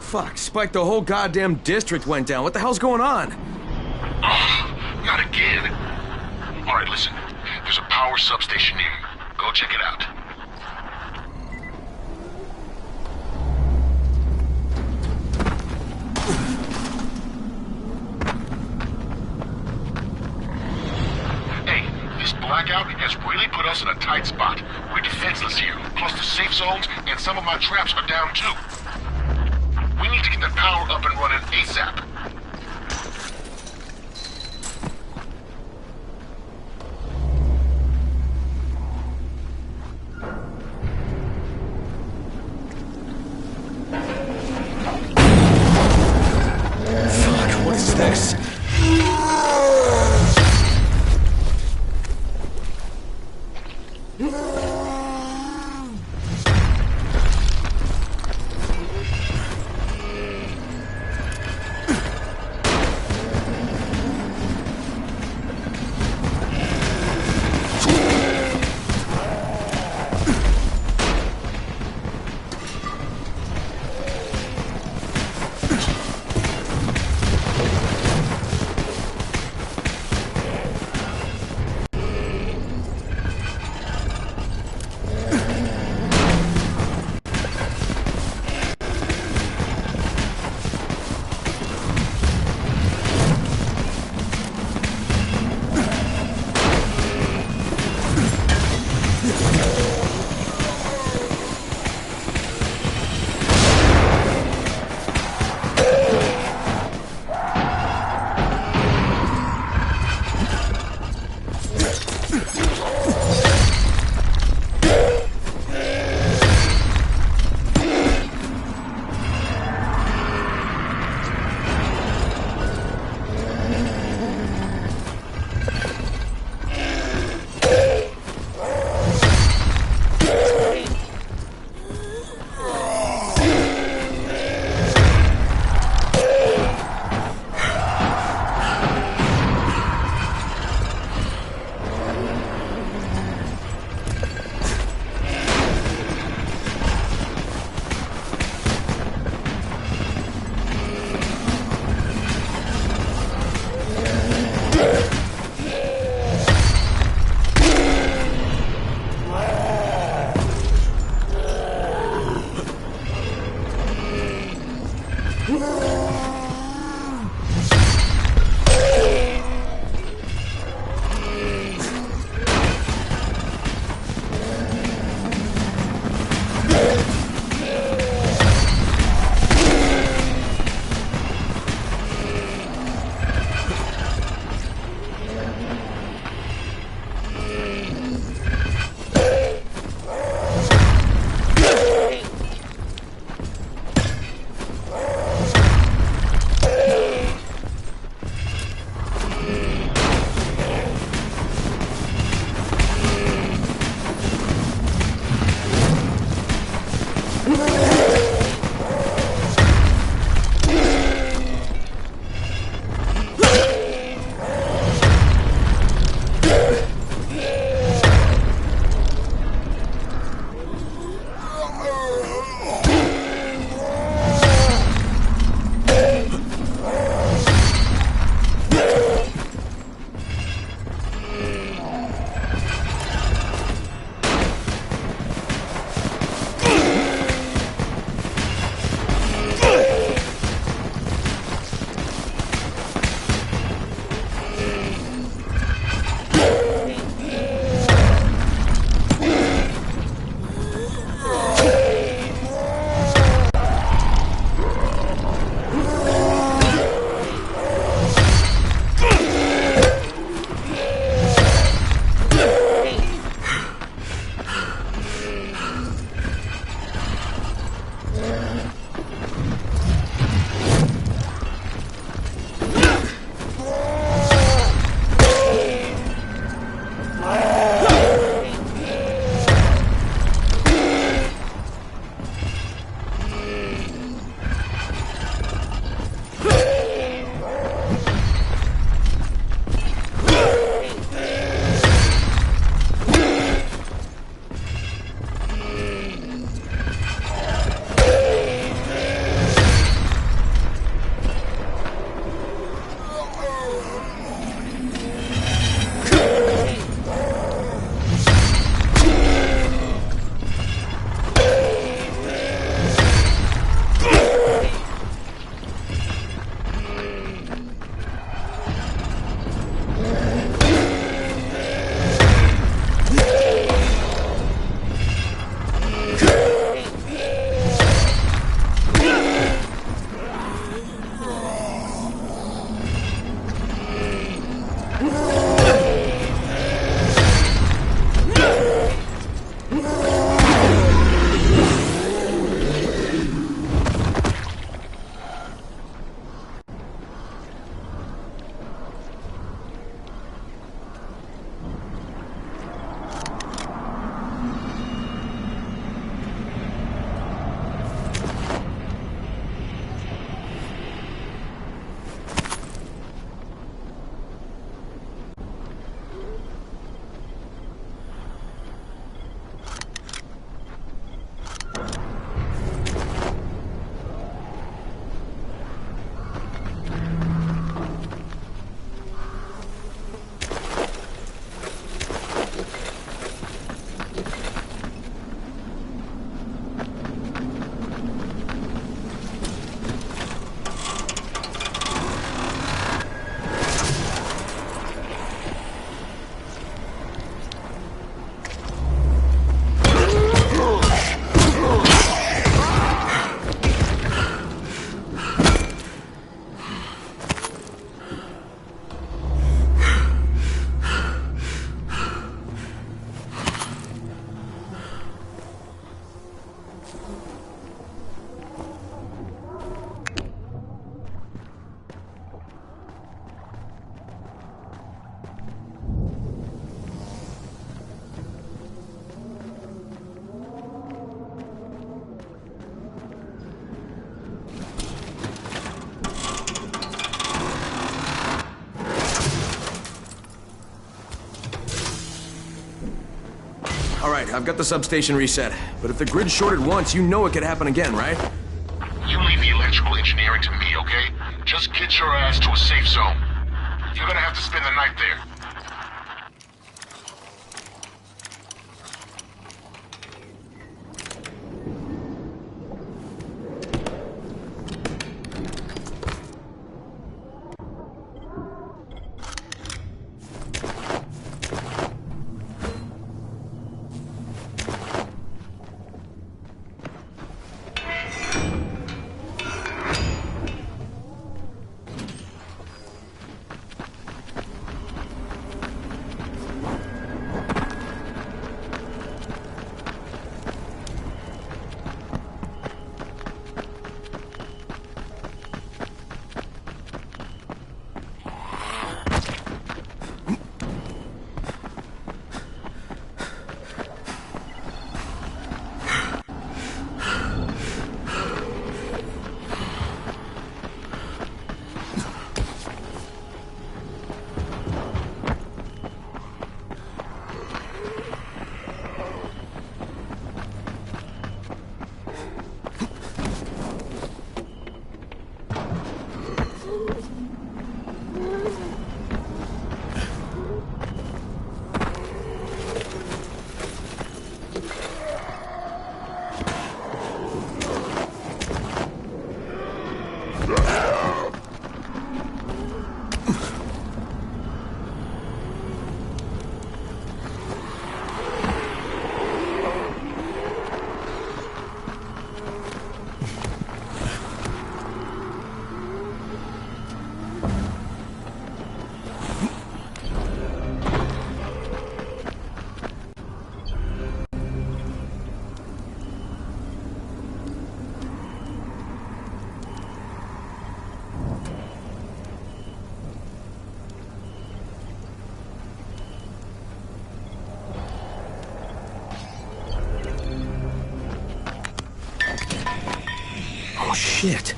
Fuck, Spike, the whole goddamn district went down. What the hell's going on?
Oh, not again. All right, listen. There's a power substation near you. Go check it out. Hey, this blackout has really put us in a tight spot. We're defenseless here. Plus the safe zones and some of my traps are down too. We need to get that power up and running ASAP.
Fuck, what is this? Look, I've got the substation reset, but if the grid shorted once, you know it could happen again, right?
You leave the electrical engineering to me, okay? Just get your ass to a safe zone. You're gonna have to spend the night there.
Oh, shit.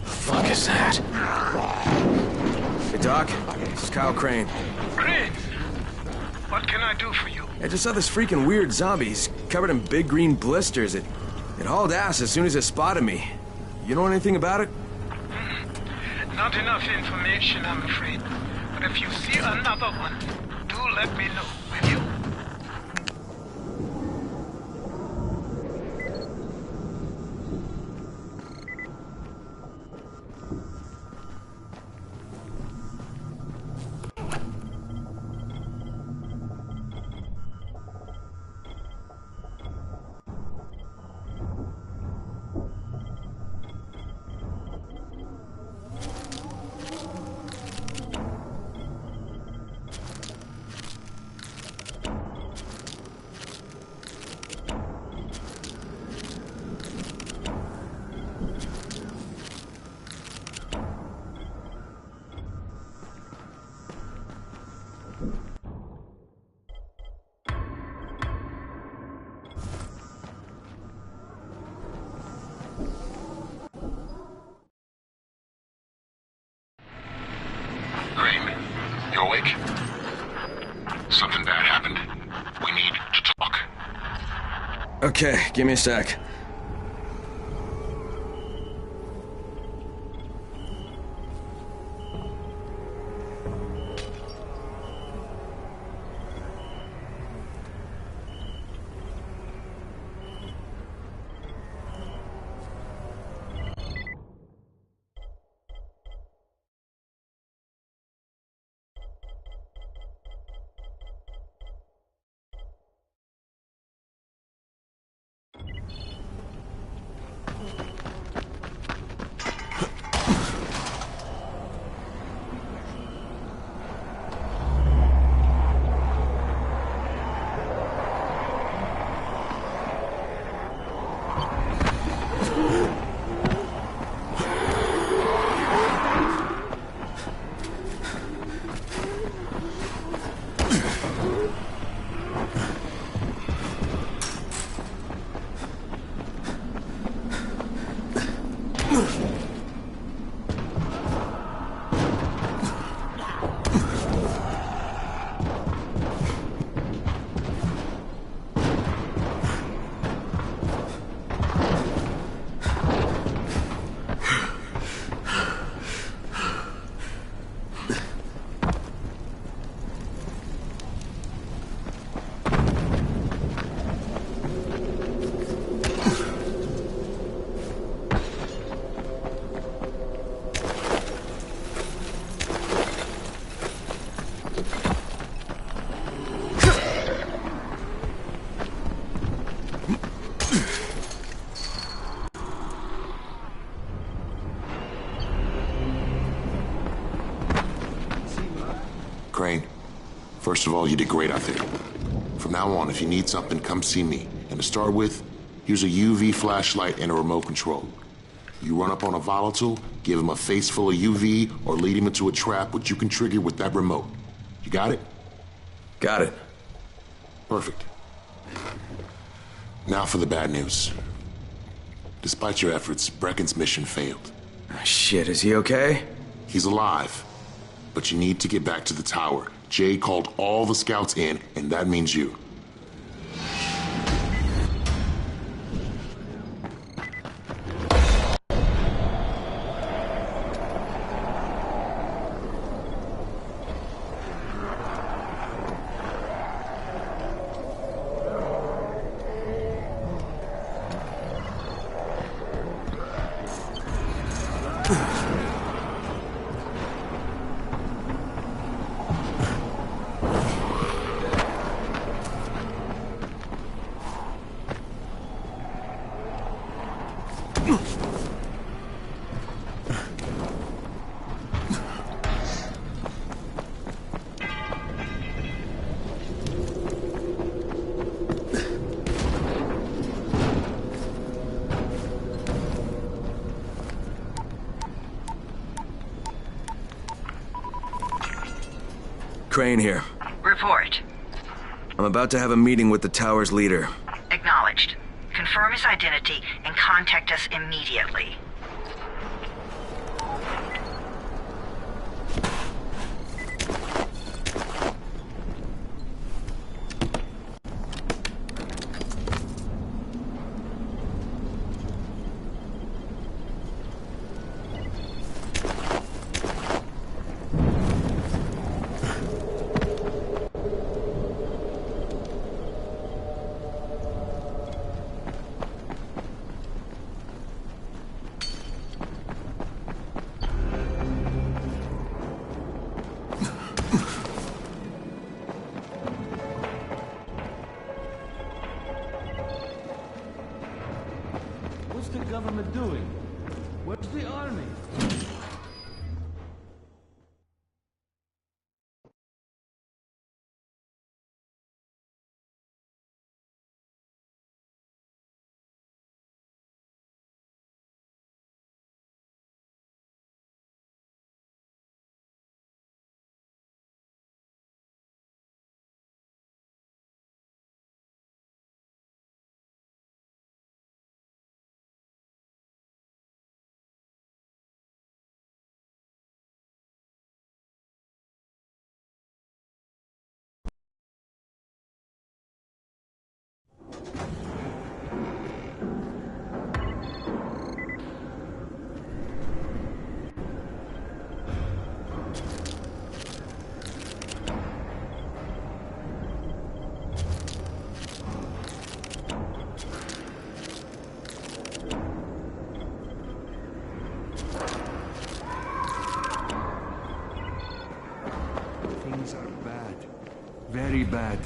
The fuck is that? Hey, Doc. This is Kyle Crane.
Crane! What can I do for you?
I just saw this freaking weird zombie. He's covered in big green blisters. It hauled ass as soon as it spotted me. You know anything about it?
Not enough information, I'm afraid. But if you see another one, do let me know, will you?
You awake? Something bad happened. We need to talk.
Okay, give me a sec.
Crane, first of all, you did great out there. From now on, if you need something, come see me. And to start with, use a UV flashlight and a remote control. You run up on a volatile, give him a face full of UV, or lead him into a trap which you can trigger with that remote. You got it?
Got it.
Perfect. Now for the bad news. Despite your efforts, Brecken's mission failed.
Shit, is he okay?
He's alive. But you need to get back to the tower. Jay called all the scouts in, and that means you.
Crane here.
Report.
I'm about to have a meeting with the tower's leader.
Acknowledged. Confirm his identity and contact us immediately.
What's the government doing? Where's the army? Things are bad. Very bad.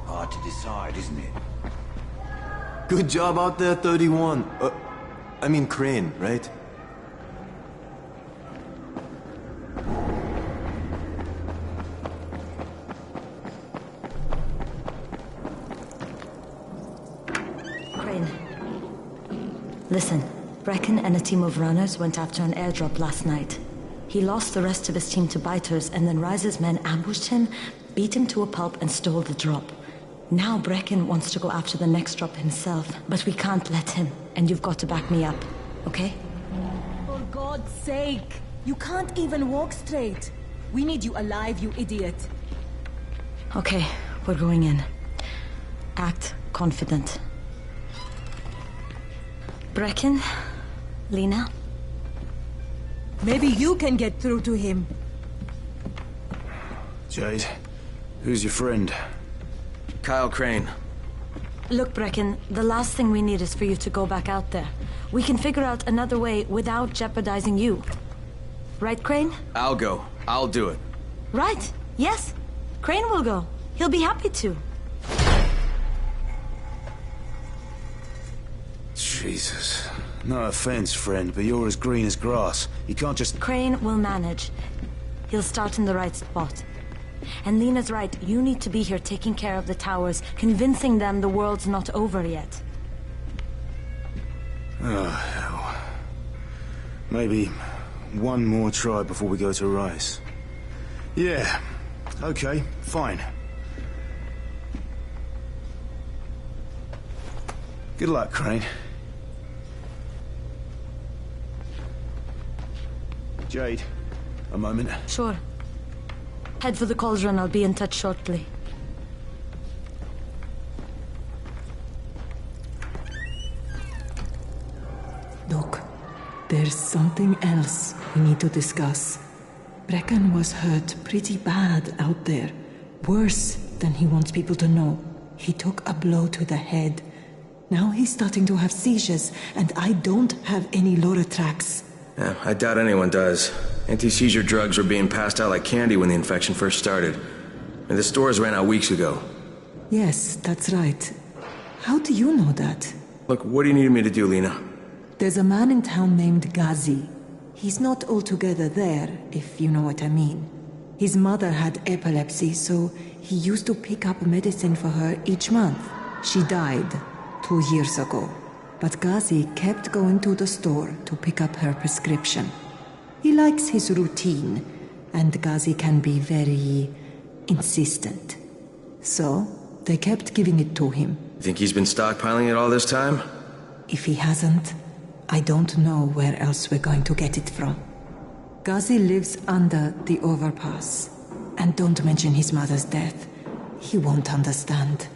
Hard to decide, isn't it? Good job out there, 31. I mean Crane, right?
Crane. Listen, Brecken and a team of runners went after an airdrop last night.
He lost the rest of his team to biters, and then Rise's men ambushed him, beat him to a pulp, and stole the drop. Now Brecken wants to go after the next drop himself, but we can't let him, and you've got to back me up, okay?
For God's sake! You can't even walk straight. We need you alive, you idiot.
Okay, we're going in. Act confident. Brecken? Lena?
Maybe you can get through to him.
Jade, who's your friend?
Kyle Crane.
Look, Brecken, the last thing we need is for you to go back out there. We can figure out another way without jeopardizing you. Right, Crane?
I'll go. I'll do it.
Right. Yes. Crane will go. He'll be happy to.
Jesus. No offense, friend, but you're as green as grass. You can't just...
Crane will manage. He'll start in the right spot. And Lena's right, you need to be here taking care of the towers, convincing them the world's not over yet.
Oh, hell. Maybe one more try before we go to Rise. Yeah, okay, fine. Good luck, Crane. Jade, a moment.
Sure. Head for the cauldron, I'll be in touch shortly.
Look, there's something else we need to discuss. Brecken was hurt pretty bad out there. Worse than he wants people to know. He took a blow to the head. Now he's starting to have seizures, and I don't have any Loratrax.
Yeah, I doubt anyone does. Anti-seizure drugs were being passed out like candy when the infection first started. And the stores ran out weeks ago.
Yes, that's right. How do you know that?
Look, what do you need me to do, Lena?
There's a man in town named Ghazi. He's not altogether there, if you know what I mean. His mother had epilepsy, so he used to pick up medicine for her each month. She died 2 years ago, but Ghazi kept going to the store to pick up her prescription. He likes his routine, and Ghazi can be very insistent. So, they kept giving it to him.
You think he's been stockpiling it all this time?
If he hasn't, I don't know where else we're going to get it from. Ghazi lives under the overpass. And don't mention his mother's death. He won't understand.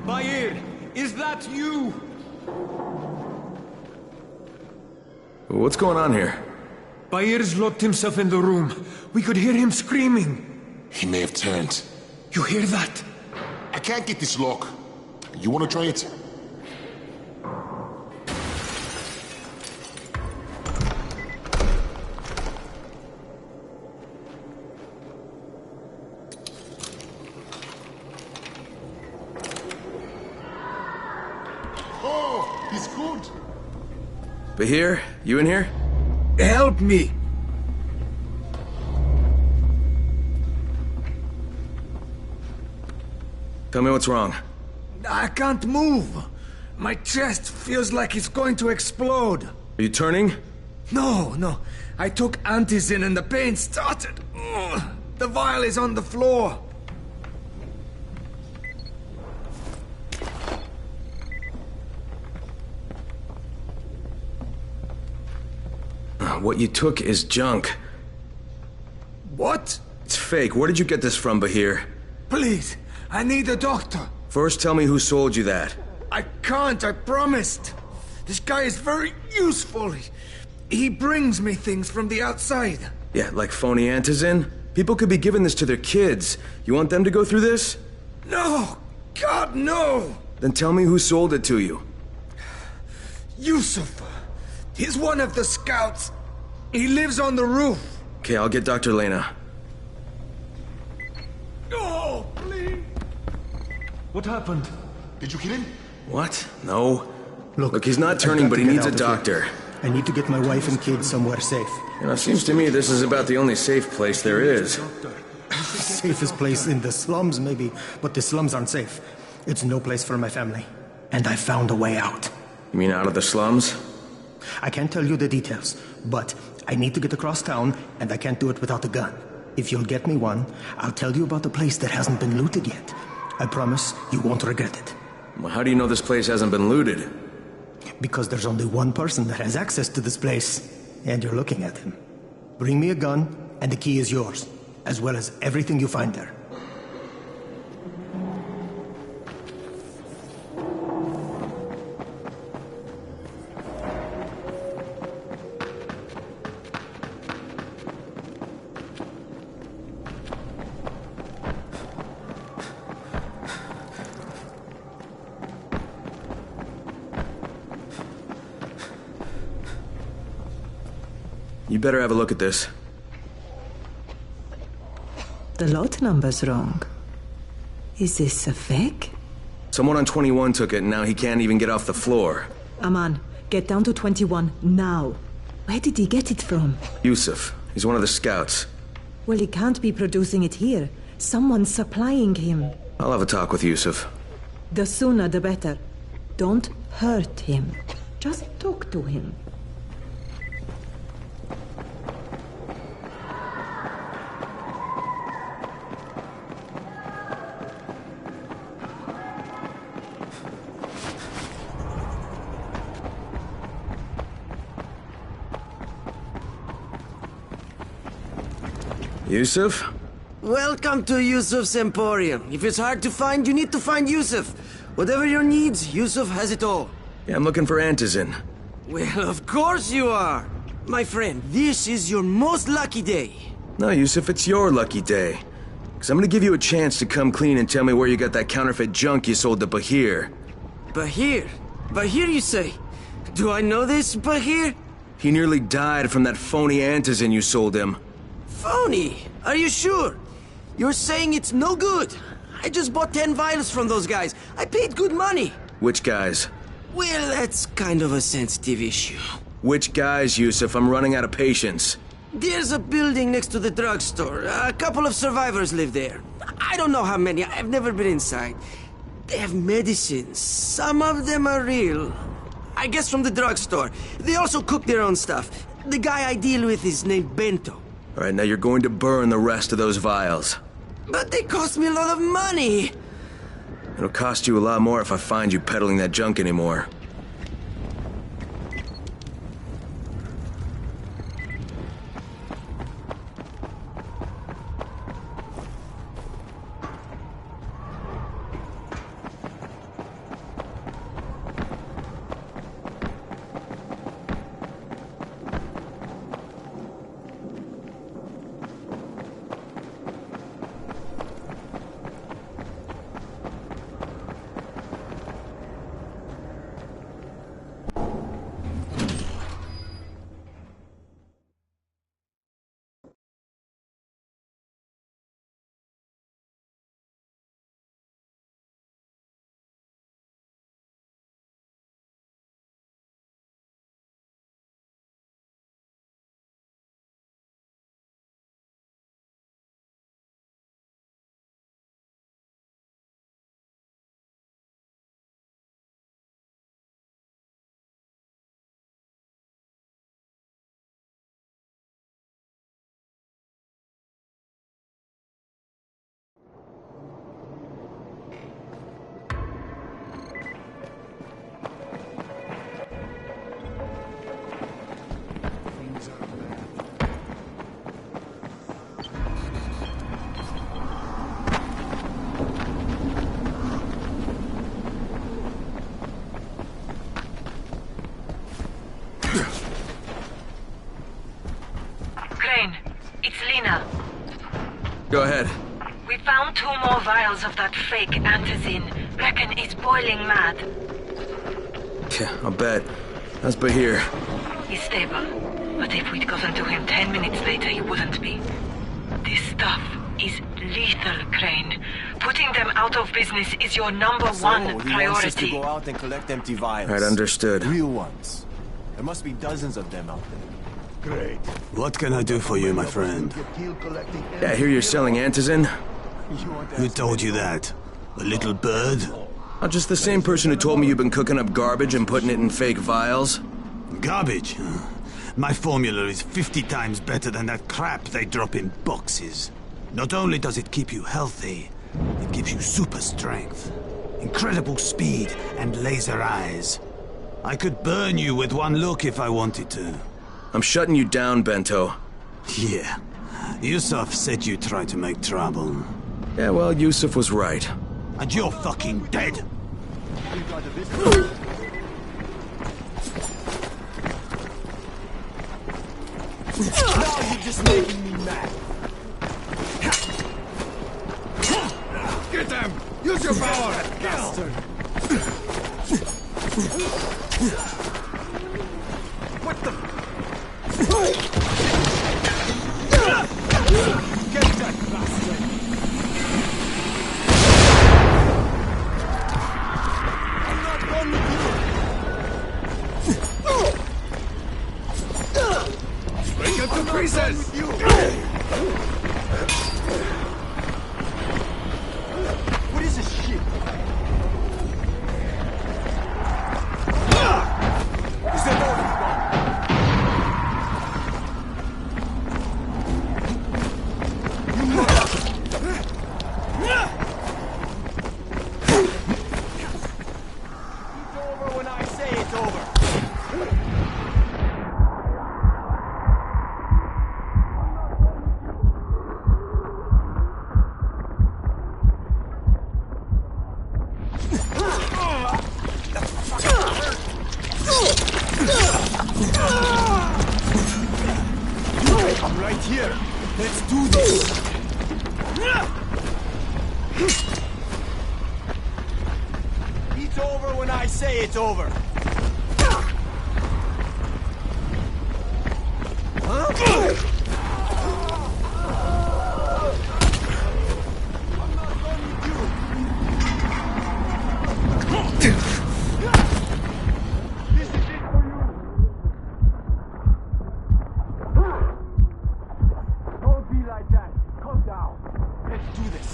Bayer, is that you?
What's going on here?
Bayer's locked himself in the room. We could hear him screaming.
He may have turned.
You hear that?
I can't get this lock. You want to try it? Oh, he's good.
Bahir, you in here?
Help me!
Tell me what's wrong.
I can't move. My chest feels like it's going to explode.
Are you turning?
No. I took Antizin and the pain started. Ugh. The vial is on the floor.
What you took is junk.
What?
It's fake. Where did you get this from, Bahir?
Please, I need a doctor.
First, tell me who sold you that.
I can't, I promised. This guy is very useful. He brings me things from the outside.
Yeah, like phony Antizin? People could be giving this to their kids. You want them to go through this?
No! God, no!
Then tell me who sold it to you.
Yusuf. He's one of the scouts. He lives on the roof.
Okay, I'll get Dr. Lena.
Oh, please! What happened?
Did you kill him?
What? No.
Look,
he's not turning, but he needs a doctor.
I need to get my wife and kids somewhere safe.
You know, it seems to me this is about the only safe place there is.
safest place in the slums, maybe, but the slums aren't safe. It's no place for my family. And I found a way out.
You mean out of the slums?
I can't tell you the details, but I need to get across town, and I can't do it without a gun. If you'll get me one, I'll tell you about the place that hasn't been looted yet. I promise you won't regret it.
Well, how do you know this place hasn't been looted?
Because there's only one person that has access to this place, and you're looking at him. Bring me a gun, and the key is yours, as well as everything you find there.
You better have a look at this.
The lot number's wrong. Is this a fake?
Someone on 21 took it, and now he can't even get off the floor.
Aman, get down to 21 now. Where did he get it from?
Yusuf. He's one of the scouts.
Well, he can't be producing it here. Someone's supplying him.
I'll have a talk with Yusuf.
The sooner the better. Don't hurt him. Just talk to him.
Yusuf?
Welcome to Yusuf's Emporium. If it's hard to find, you need to find Yusuf. Whatever your needs, Yusuf has it all.
Yeah, I'm looking for Antizin.
Well, of course you are. My friend, this is your most lucky day.
No, Yusuf, it's your lucky day. Because I'm gonna give you a chance to come clean and tell me where you got that counterfeit junk you sold to Bahir.
Bahir? Bahir, you say? Do I know this, Bahir?
He nearly died from that phony Antizin you sold him.
Phony? Are you sure? You're saying it's no good? I just bought 10 vials from those guys. I paid good money.
Which guys?
Well, that's kind of a sensitive issue.
Which guys, Yusuf? I'm running out of patience.
There's a building next to the drugstore. A couple of survivors live there. I don't know how many. I've never been inside. They have medicines. Some of them are real. I guess from the drugstore. They also cook their own stuff. The guy I deal with is named Bento.
All right, now you're going to burn the rest of those vials.
But they cost me a lot of money.
It'll cost you a lot more if I find you peddling that junk anymore. Go ahead.
We found 2 more vials of that fake Antizin. Brecken is boiling mad.
Yeah, I'll bet. How's Bahir?
He's stable. But if we'd gotten to him 10 minutes later, he wouldn't be. This stuff is lethal, Crane. Putting them out of business is your number one priority.
He wants us to go out and collect empty vials.
Right, understood.
Real ones. There must be dozens of them out there.
Great. What can I do for you, my friend?
Yeah, I hear you're selling Antizin.
Who told you that? A little bird?
Not just the same person who told me you've been cooking up garbage and putting it in fake vials?
Garbage? My formula is 50 times better than that crap they drop in boxes. Not only does it keep you healthy, it gives you super strength, incredible speed, and laser eyes. I could burn you with one look if I wanted to.
I'm shutting you down, Bento.
Yeah. Yusuf said you tried to make trouble.
Yeah, well, Yusuf was right.
And you're fucking dead!
Now you're just making me mad.
Get them! Use your power!
Bastard!
What the?
Get that bastard! I'm not done with you!
Break it to pieces!
What is this shit? Is that all you've got? You mother... It's over when I say it's over. I'm right here. Let's do this. It's over when I say it's over. Huh? I'm not done with you. This is it for you. Don't be like that. Calm down. Let's do this.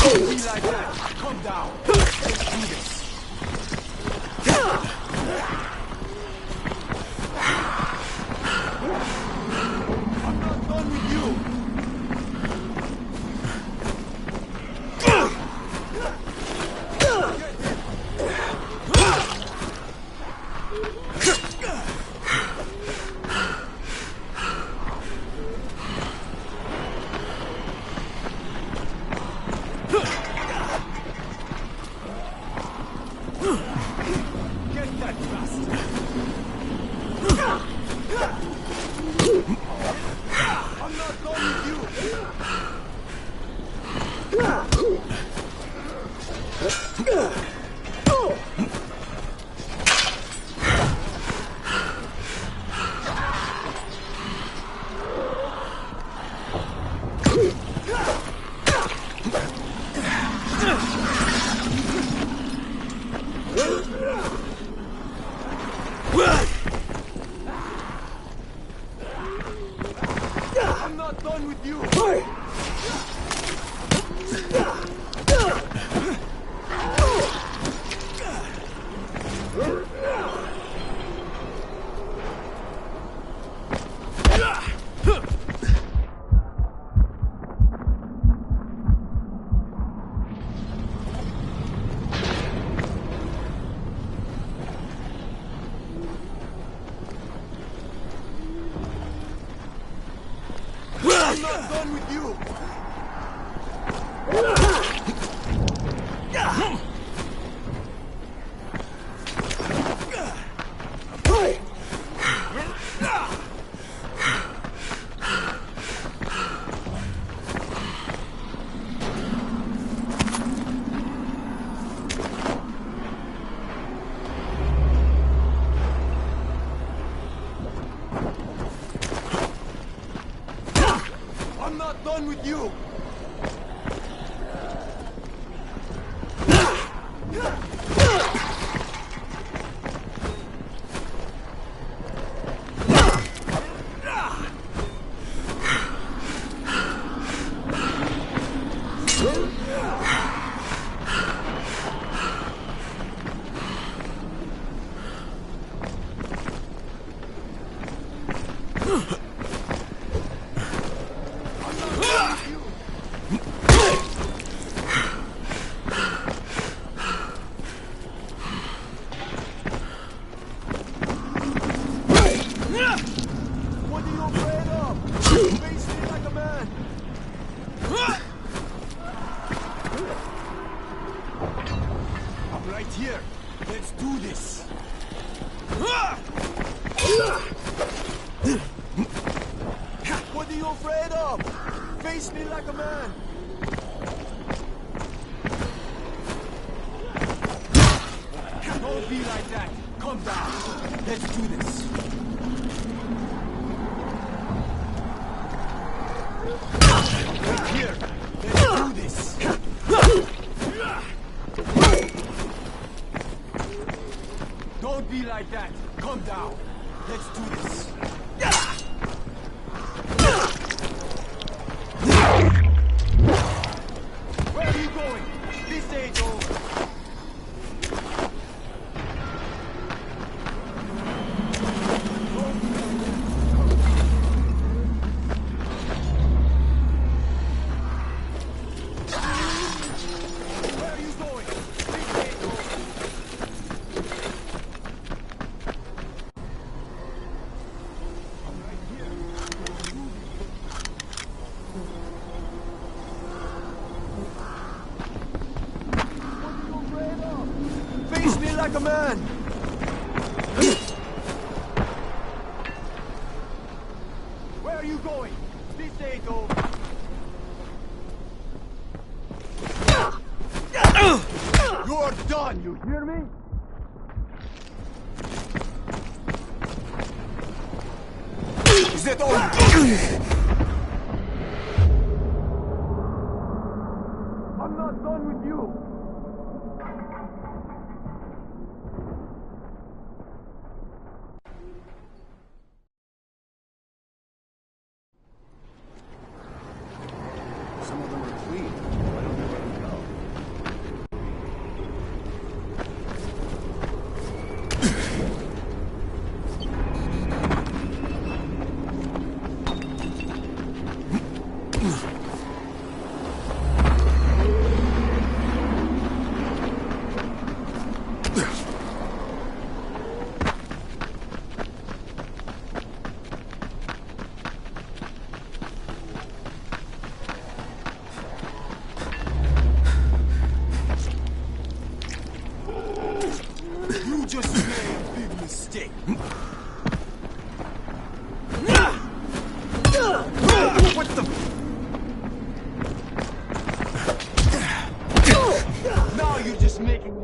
Don't be like that. Calm down. Let's do this. I'm not done with you. Get that bastard! I'm not done with you! I'm not done with you! I'm not done with you! I'm not done with you! here. Let's do this. What are you afraid of? Face me like a man. Don't be like that. Calm down. Let's do this. Right here. Let's do this. Don't be like that. Calm down. Let's do this. Where are you going? This ain't over. Like a man! Where are you going? This ain't over. You're done, you hear me? Is that all? I'm not done with you.
Some of them are clean. Why don't they let them go?
You just made a big mistake. What the? Now you're just making me.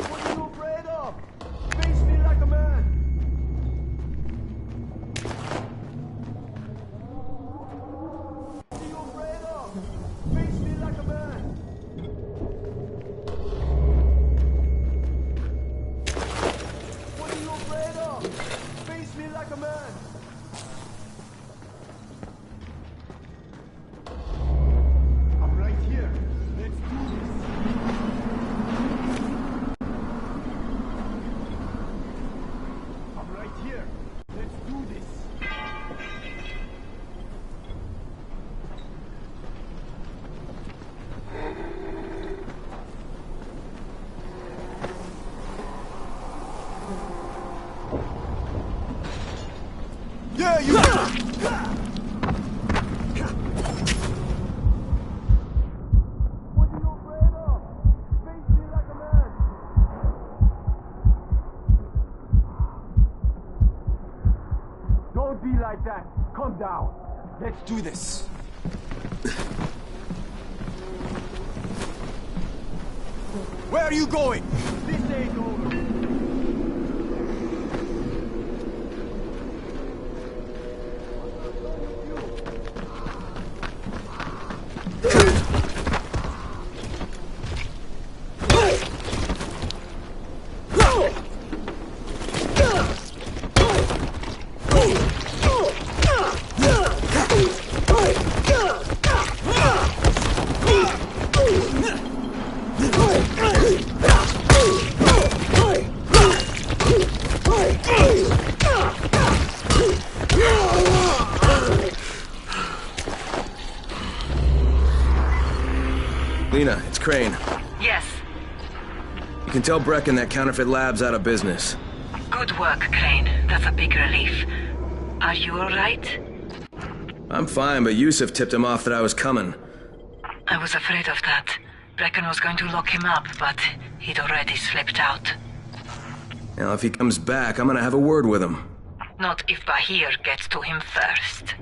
What are you afraid of? Face me like a man. What are you afraid of? Face me like a man. What are you afraid of? Face me like a man. I'm right here. Let's do this. I'm right here. Let's do this. Yeah, you. What are you afraid of? Face me like a man. Don't be like that. Calm down. Let's do this. Where are you going? This ain't over.
Lena, it's Crane.
Yes.
You can tell Brecken that Counterfeit Lab's out of business.
Good work, Crane. That's a big relief. Are you alright?
I'm fine, but Yusuf tipped him off that I was coming.
I was afraid of that. Brecken was going to lock him up, but he'd already slipped out.
Now, if he comes back, I'm gonna have a word with him.
Not if Bahir gets to him first.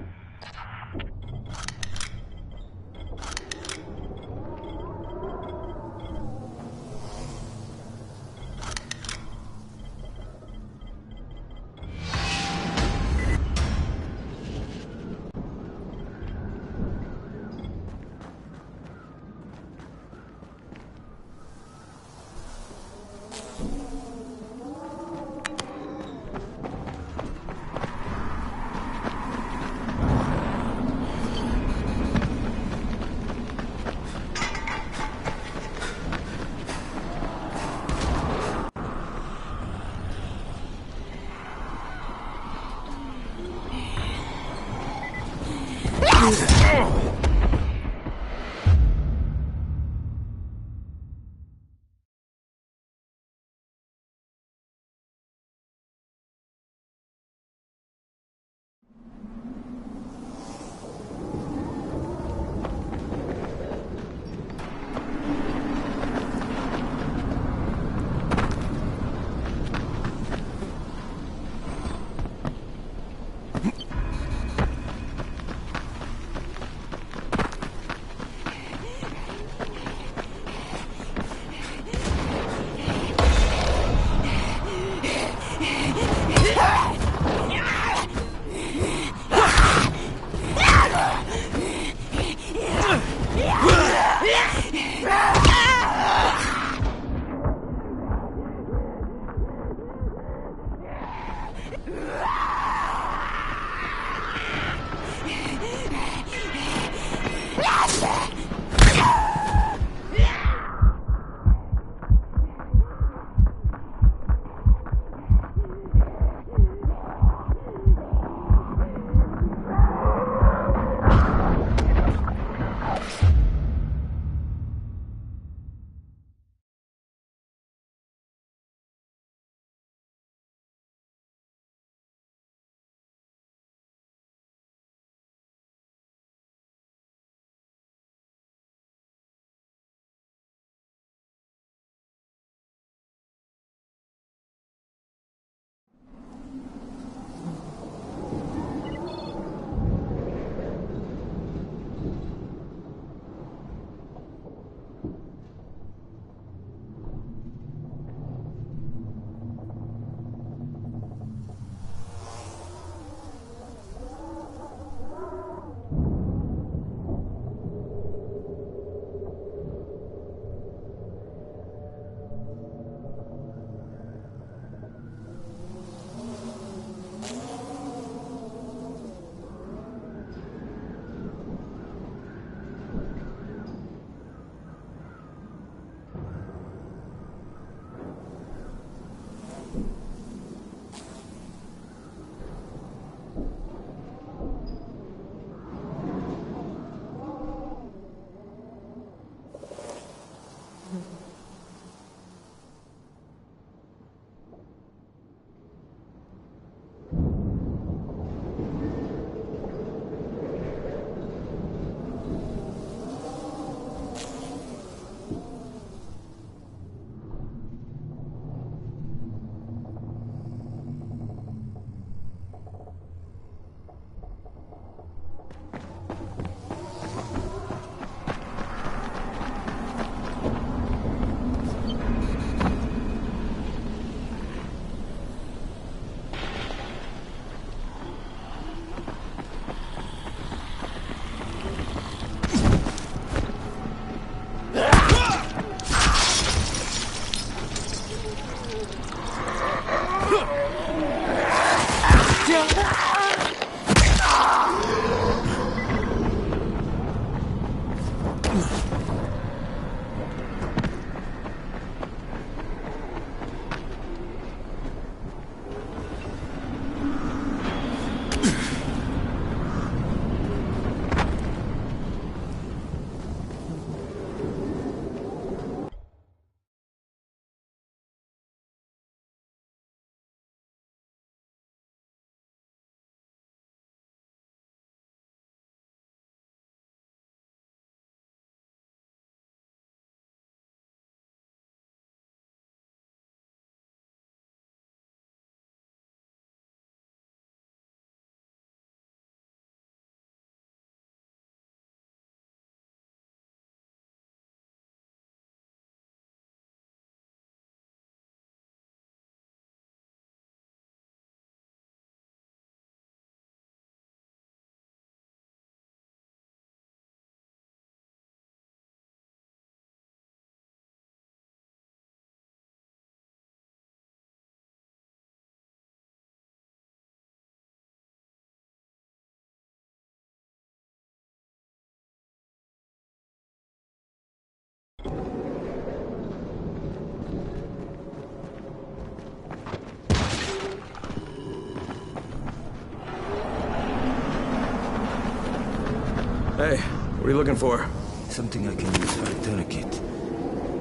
What are you looking for?
Something I can use for a tourniquet.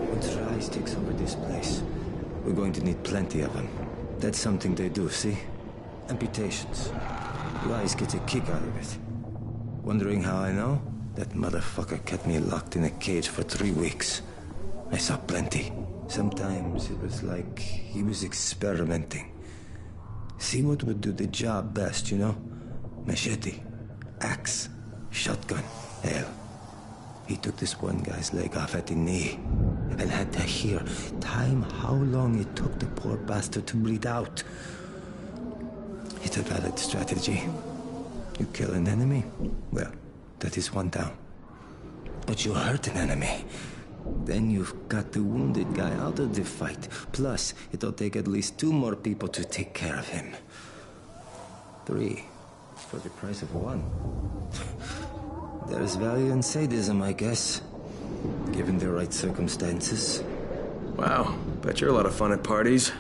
Once Rise takes over this place, we're going to need plenty of them. That's something they do, see? Amputations. Rise gets a kick out of it. Wondering how I know? That motherfucker kept me locked in a cage for 3 weeks. I saw plenty. Sometimes it was like he was experimenting. See what would do the job best, you know? Machete, axe, shotgun, hell. He took this one guy's leg off at the knee and had to hear time how long it took the poor bastard to bleed out. It's a valid strategy. You kill an enemy, well, that is one down. But you hurt an enemy, then you've got the wounded guy out of the fight. Plus, it'll take at least 2 more people to take care of him. 3 for the price of 1. There's value in sadism, I guess, given the right circumstances.
Wow, bet you're a lot of fun at parties.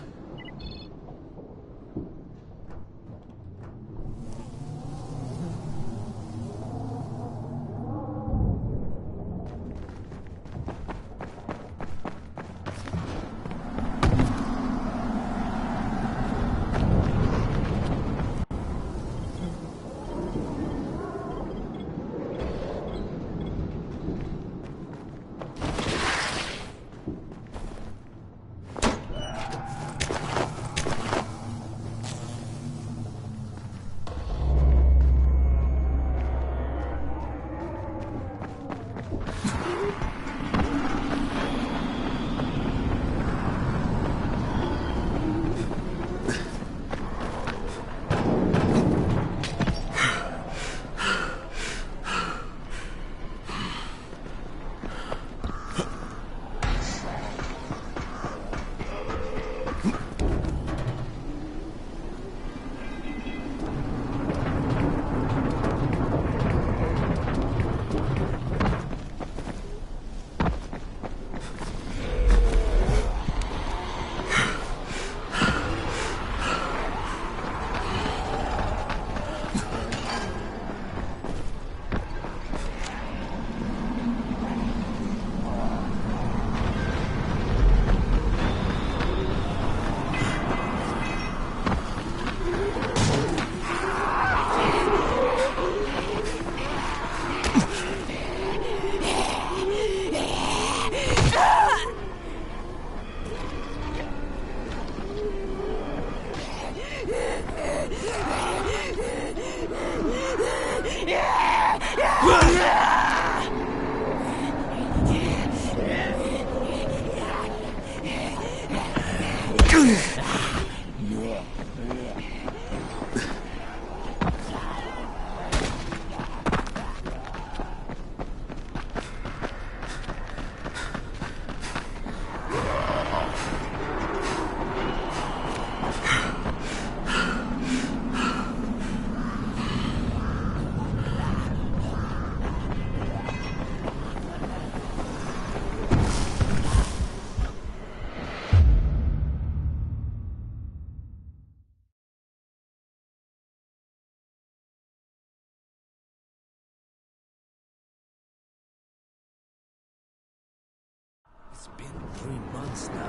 It's been 3 months now.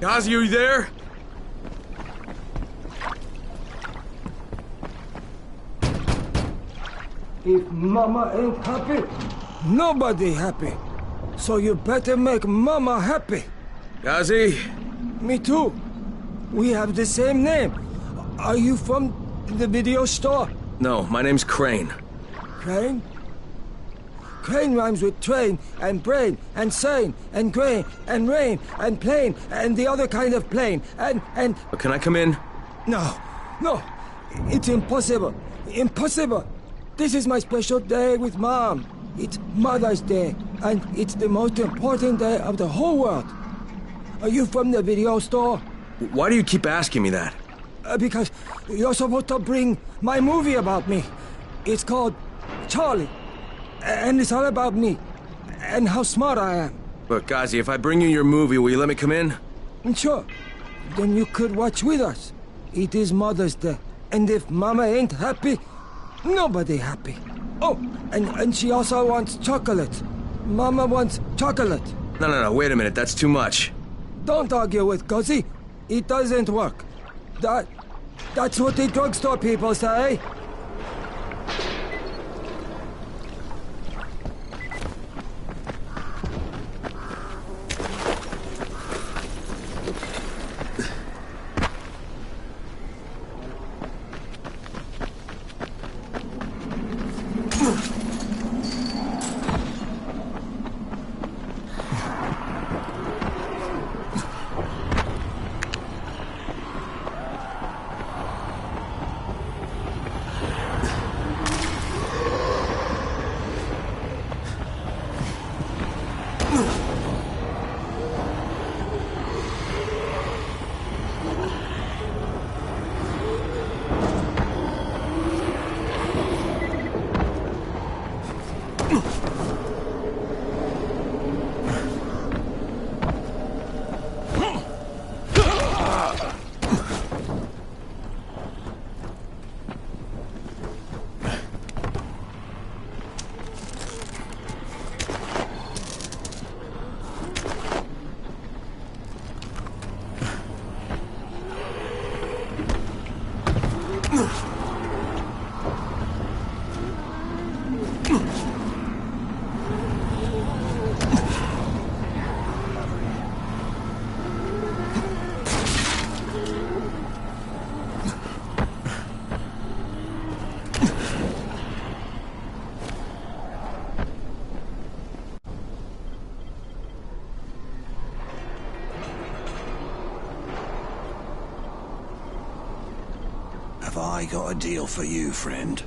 Gazi, are you there?
If Mama ain't happy, nobody happy. So you better make Mama happy.
Gazi?
Me too. We have the same name. Are you from the video store?
No, my name's Crane.
Crane? Crane rhymes with train, and brain, and sane, and grain, and rain, and plane, and the other kind of plane, and...
Can I come in?
No, no. It's impossible. Impossible. This is my special day with Mom. It's Mother's Day, and it's the most important day of the whole world. Are you from the video store?
Why do you keep asking me that?
Because you're supposed to bring my movie about me. It's called Charlie. And it's all about me, and how smart I am.
Look, Gazi, if I bring you your movie, will you let me come in?
Sure. Then you could watch with us. It is Mother's Day, and if Mama ain't happy, nobody happy. Oh, and she also wants chocolate. Mama wants chocolate.
No, wait a minute, that's too much.
Don't argue with Gazi. It doesn't work. That's what the drugstore people say.
I got a deal for you, friend?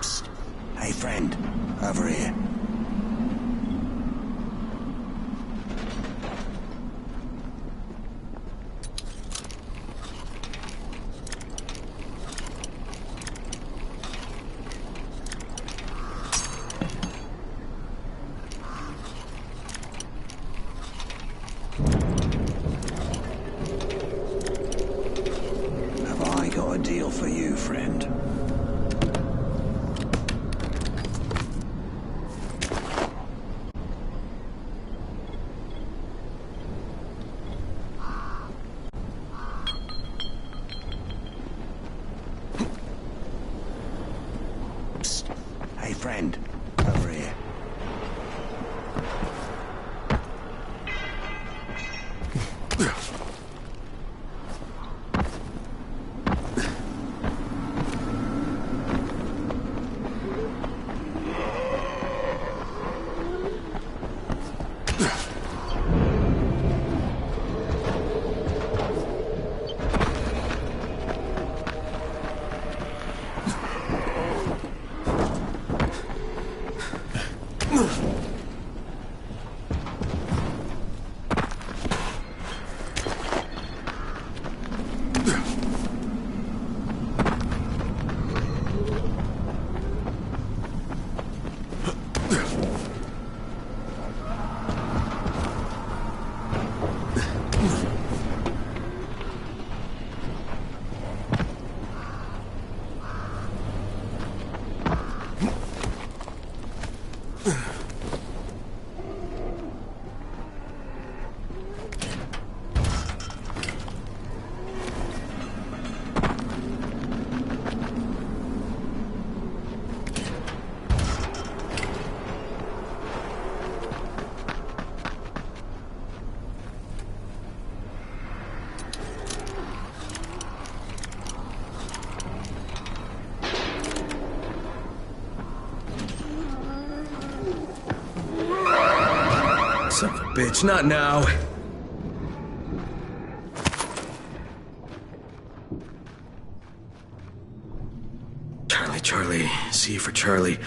Psst. Hey, friend. Over here. Have I got a deal for you, friend? Psst. Hey, friend. Over here.
Son of a bitch, not now. Charlie, C for Charlie.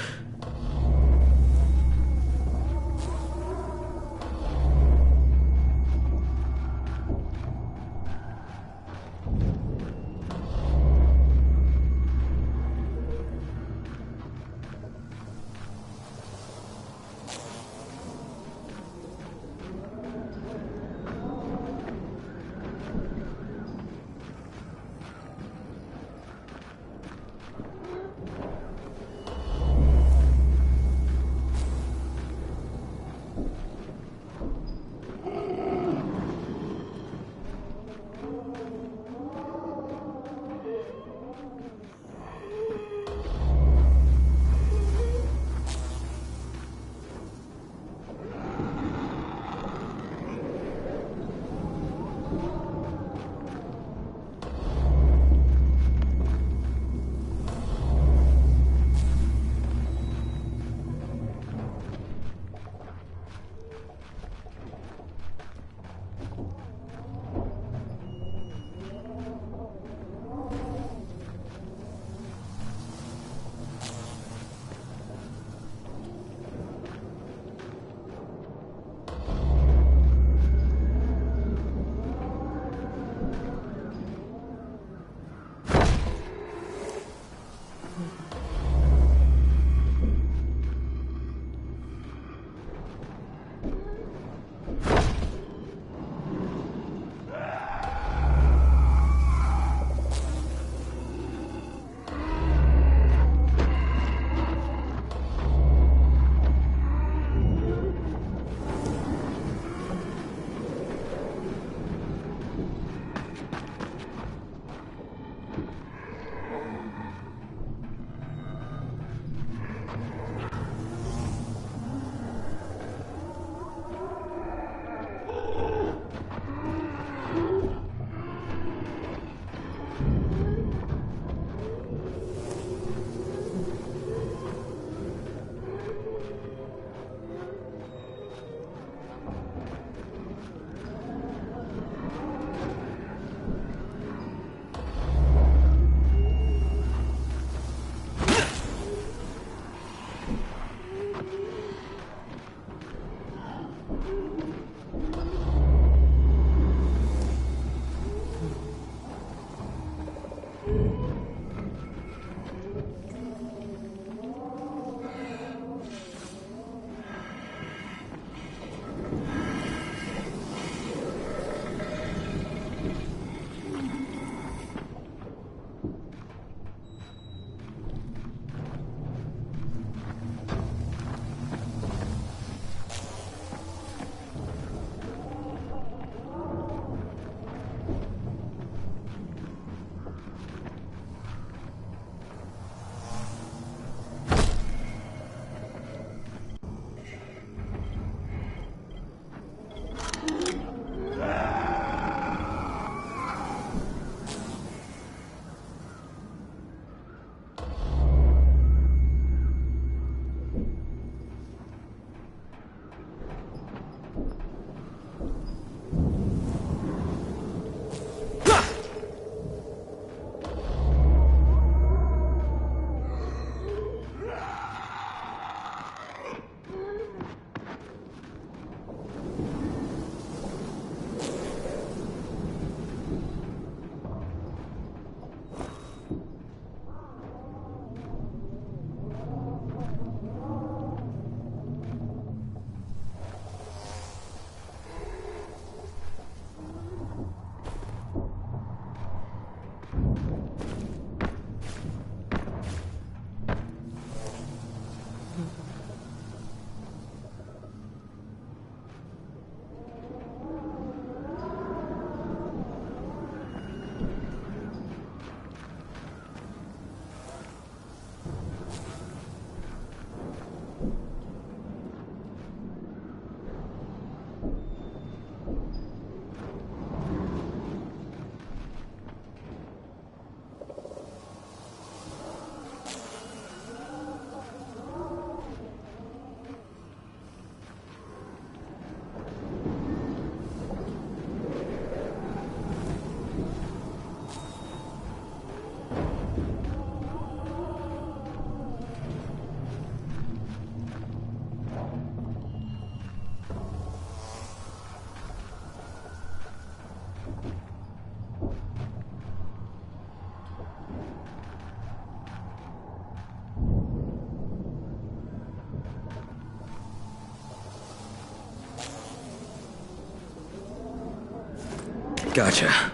Gotcha.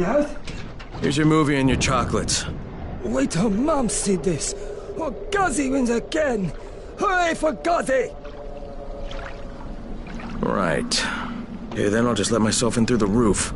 Yes?
Here's your movie and your chocolates.
Wait till Mom see this. Oh, Ghazi wins again. Hooray for Ghazi!
Right. Okay, then I'll just let myself in through the roof.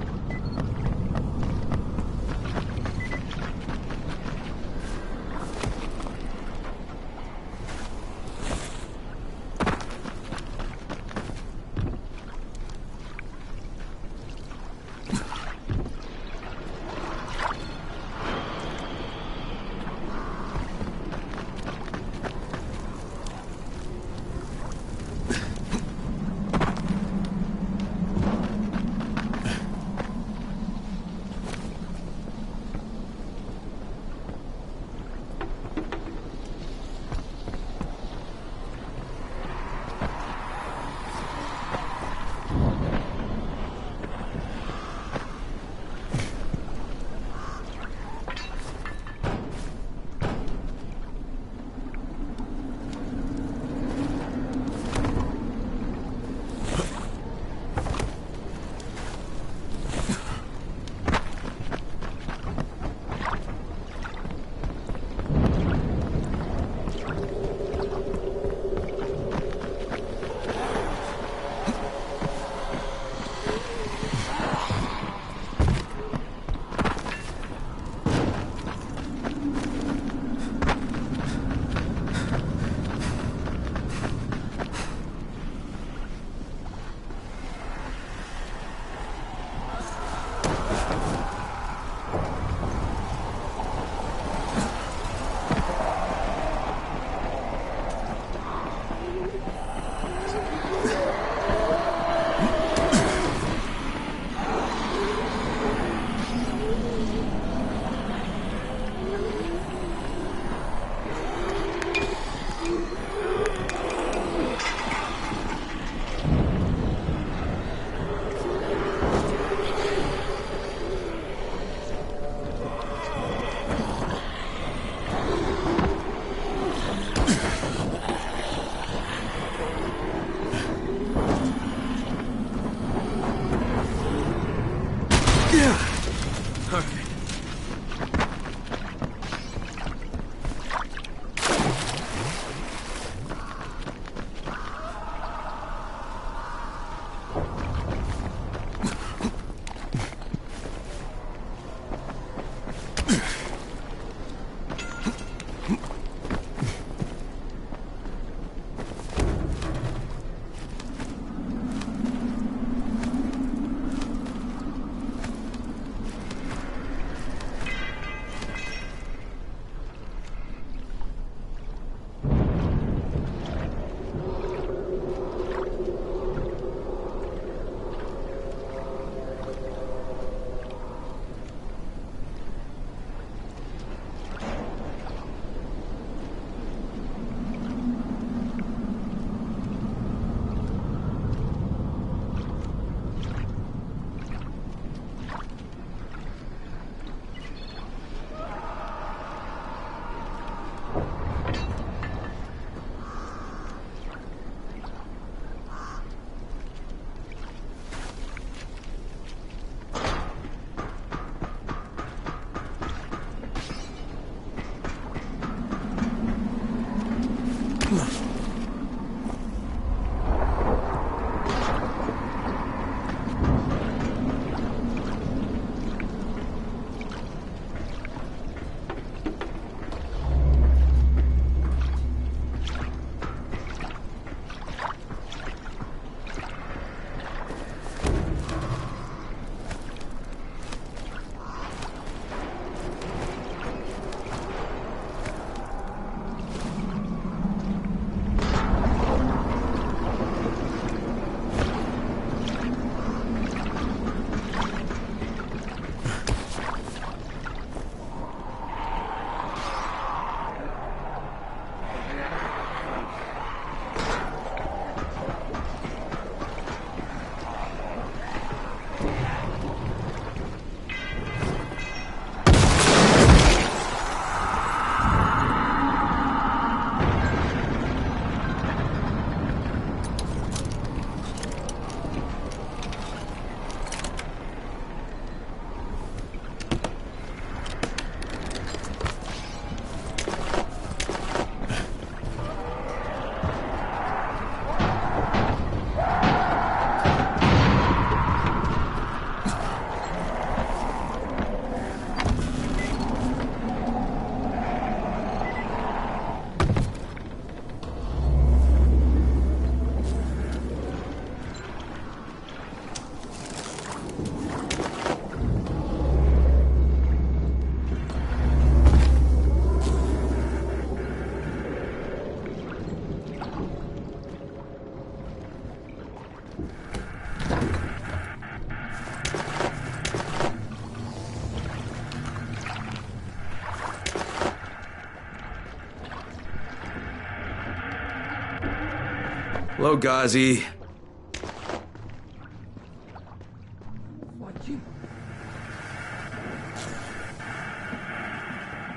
Hello, Ghazi.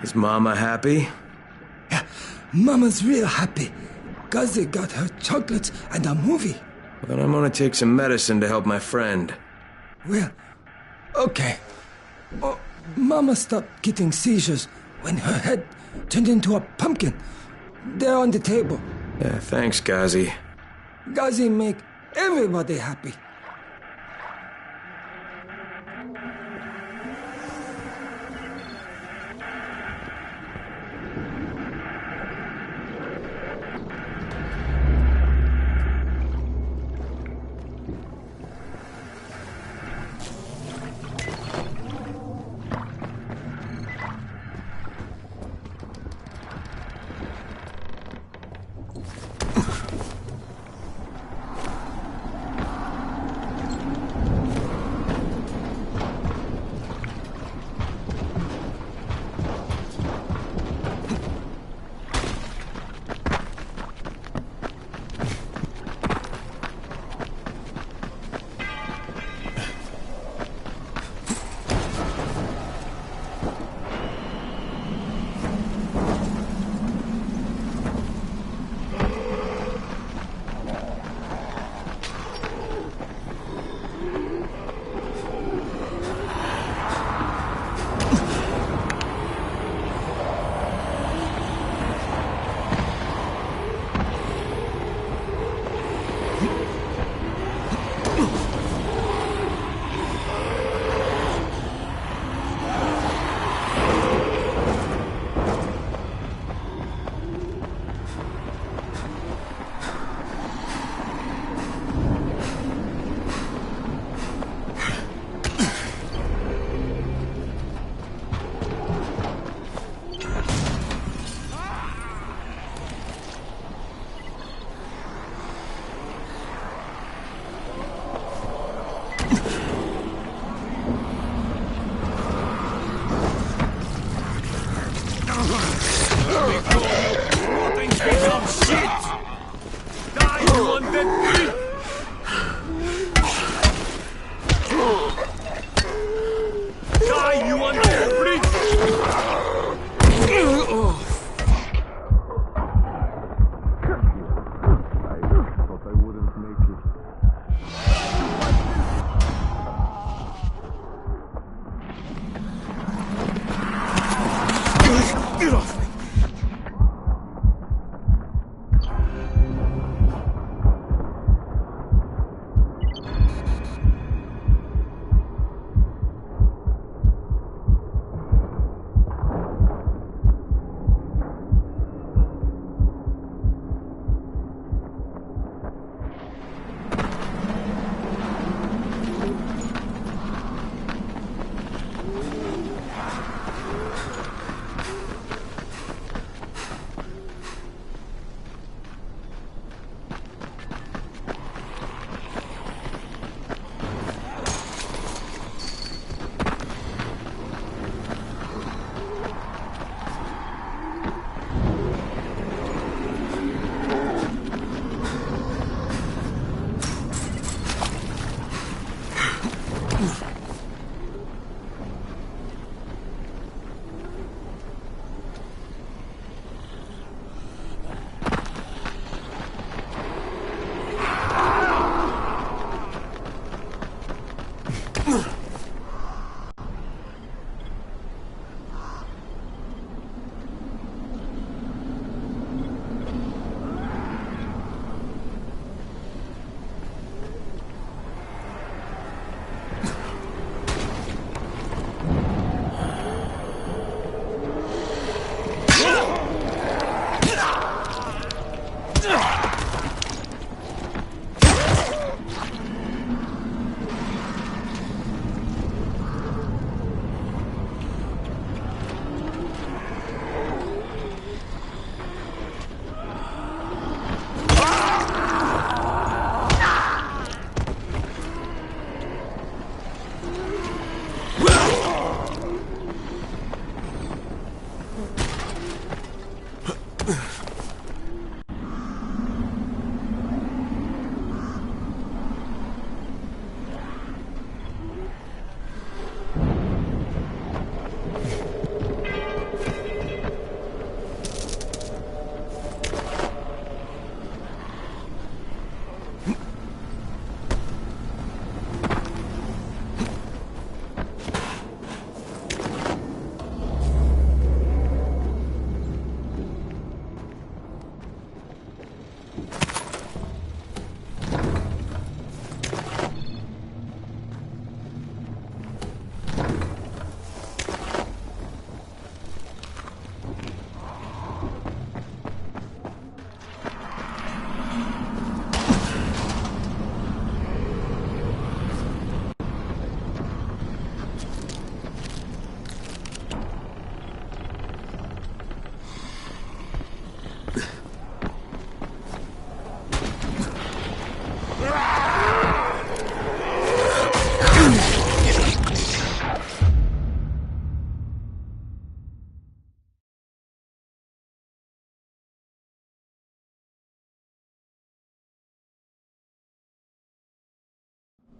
Is Mama happy?
Yeah, Mama's real happy. Ghazi got her chocolates and a movie.
Then I'm gonna take some medicine to help my friend.
Well, okay. Oh, Mama stopped getting seizures when her head turned into a pumpkin. They're on the table.
Yeah, thanks, Ghazi.
Ghazi make everybody happy.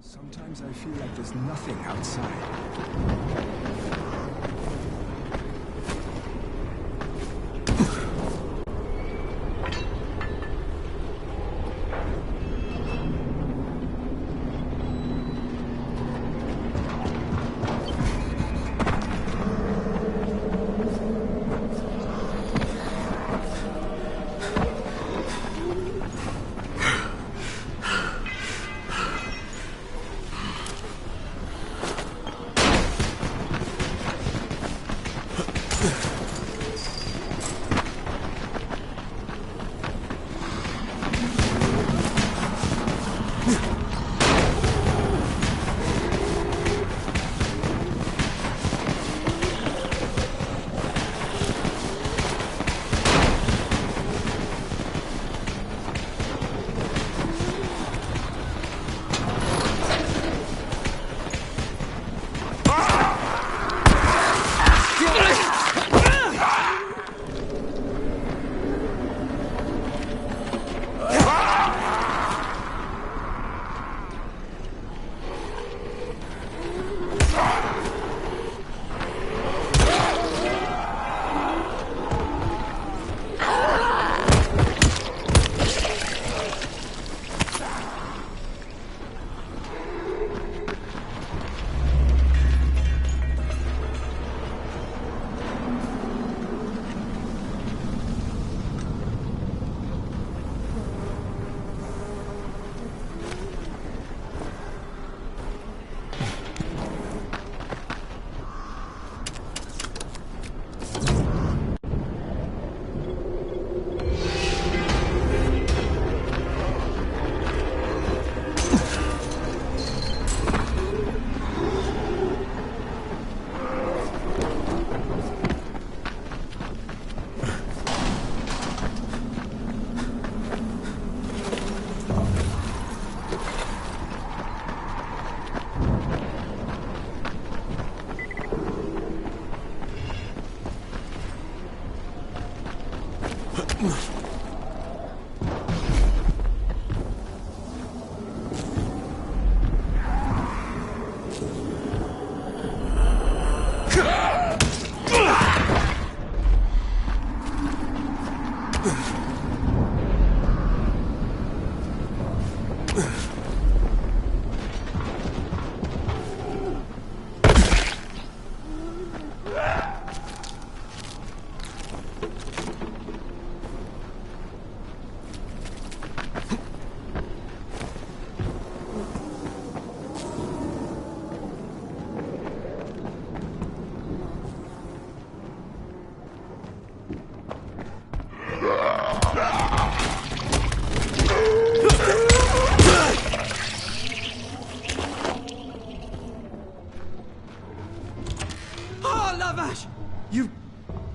Sometimes I feel like there's nothing outside.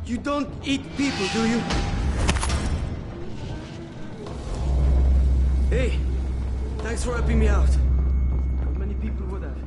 You don't eat people, do you? Hey, thanks for helping me out. Not many people would have.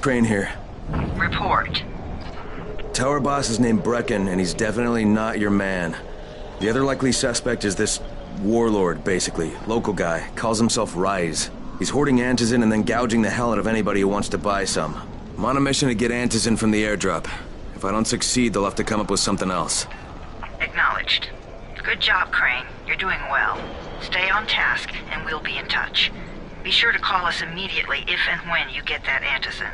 Crane here.
Report.
Tower boss is named Brecken, and he's definitely not your man. The other likely suspect is this warlord, basically. Local guy. Calls himself Rise. He's hoarding Antizin and then gouging the hell out of anybody who wants to buy some. I'm on a mission to get Antizin from the airdrop. If I don't succeed, they'll have to come up with something else.
Acknowledged. Good job, Crane. You're doing well. Stay on task, and we'll be in touch. Be sure to call us immediately if and when you get that Antizin.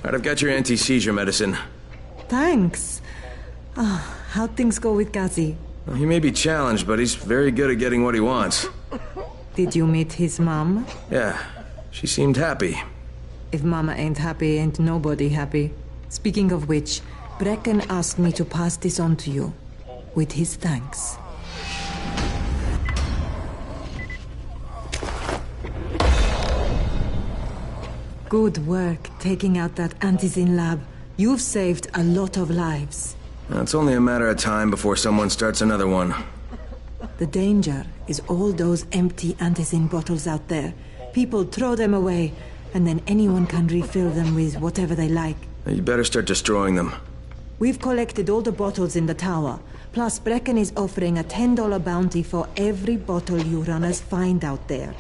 Alright, I've got your anti-seizure medicine.
Thanks. How'd things go with Ghazi?
Well, he may be challenged, but he's very good at getting what he wants.
Did you meet his mom?
Yeah, she seemed happy.
If Mama ain't happy, ain't nobody happy. Speaking of which, Brecken asked me to pass this on to you, with his thanks. Good work taking out that Antizin lab. You've saved a lot of lives.
It's only a matter of time before someone starts another one.
The danger is all those empty Antizin bottles out there. People throw them away, and then anyone can refill them with whatever they like.
You better start destroying them.
We've collected all the bottles in the tower. Plus, Brecken is offering a $10 bounty for every bottle you runners find out there.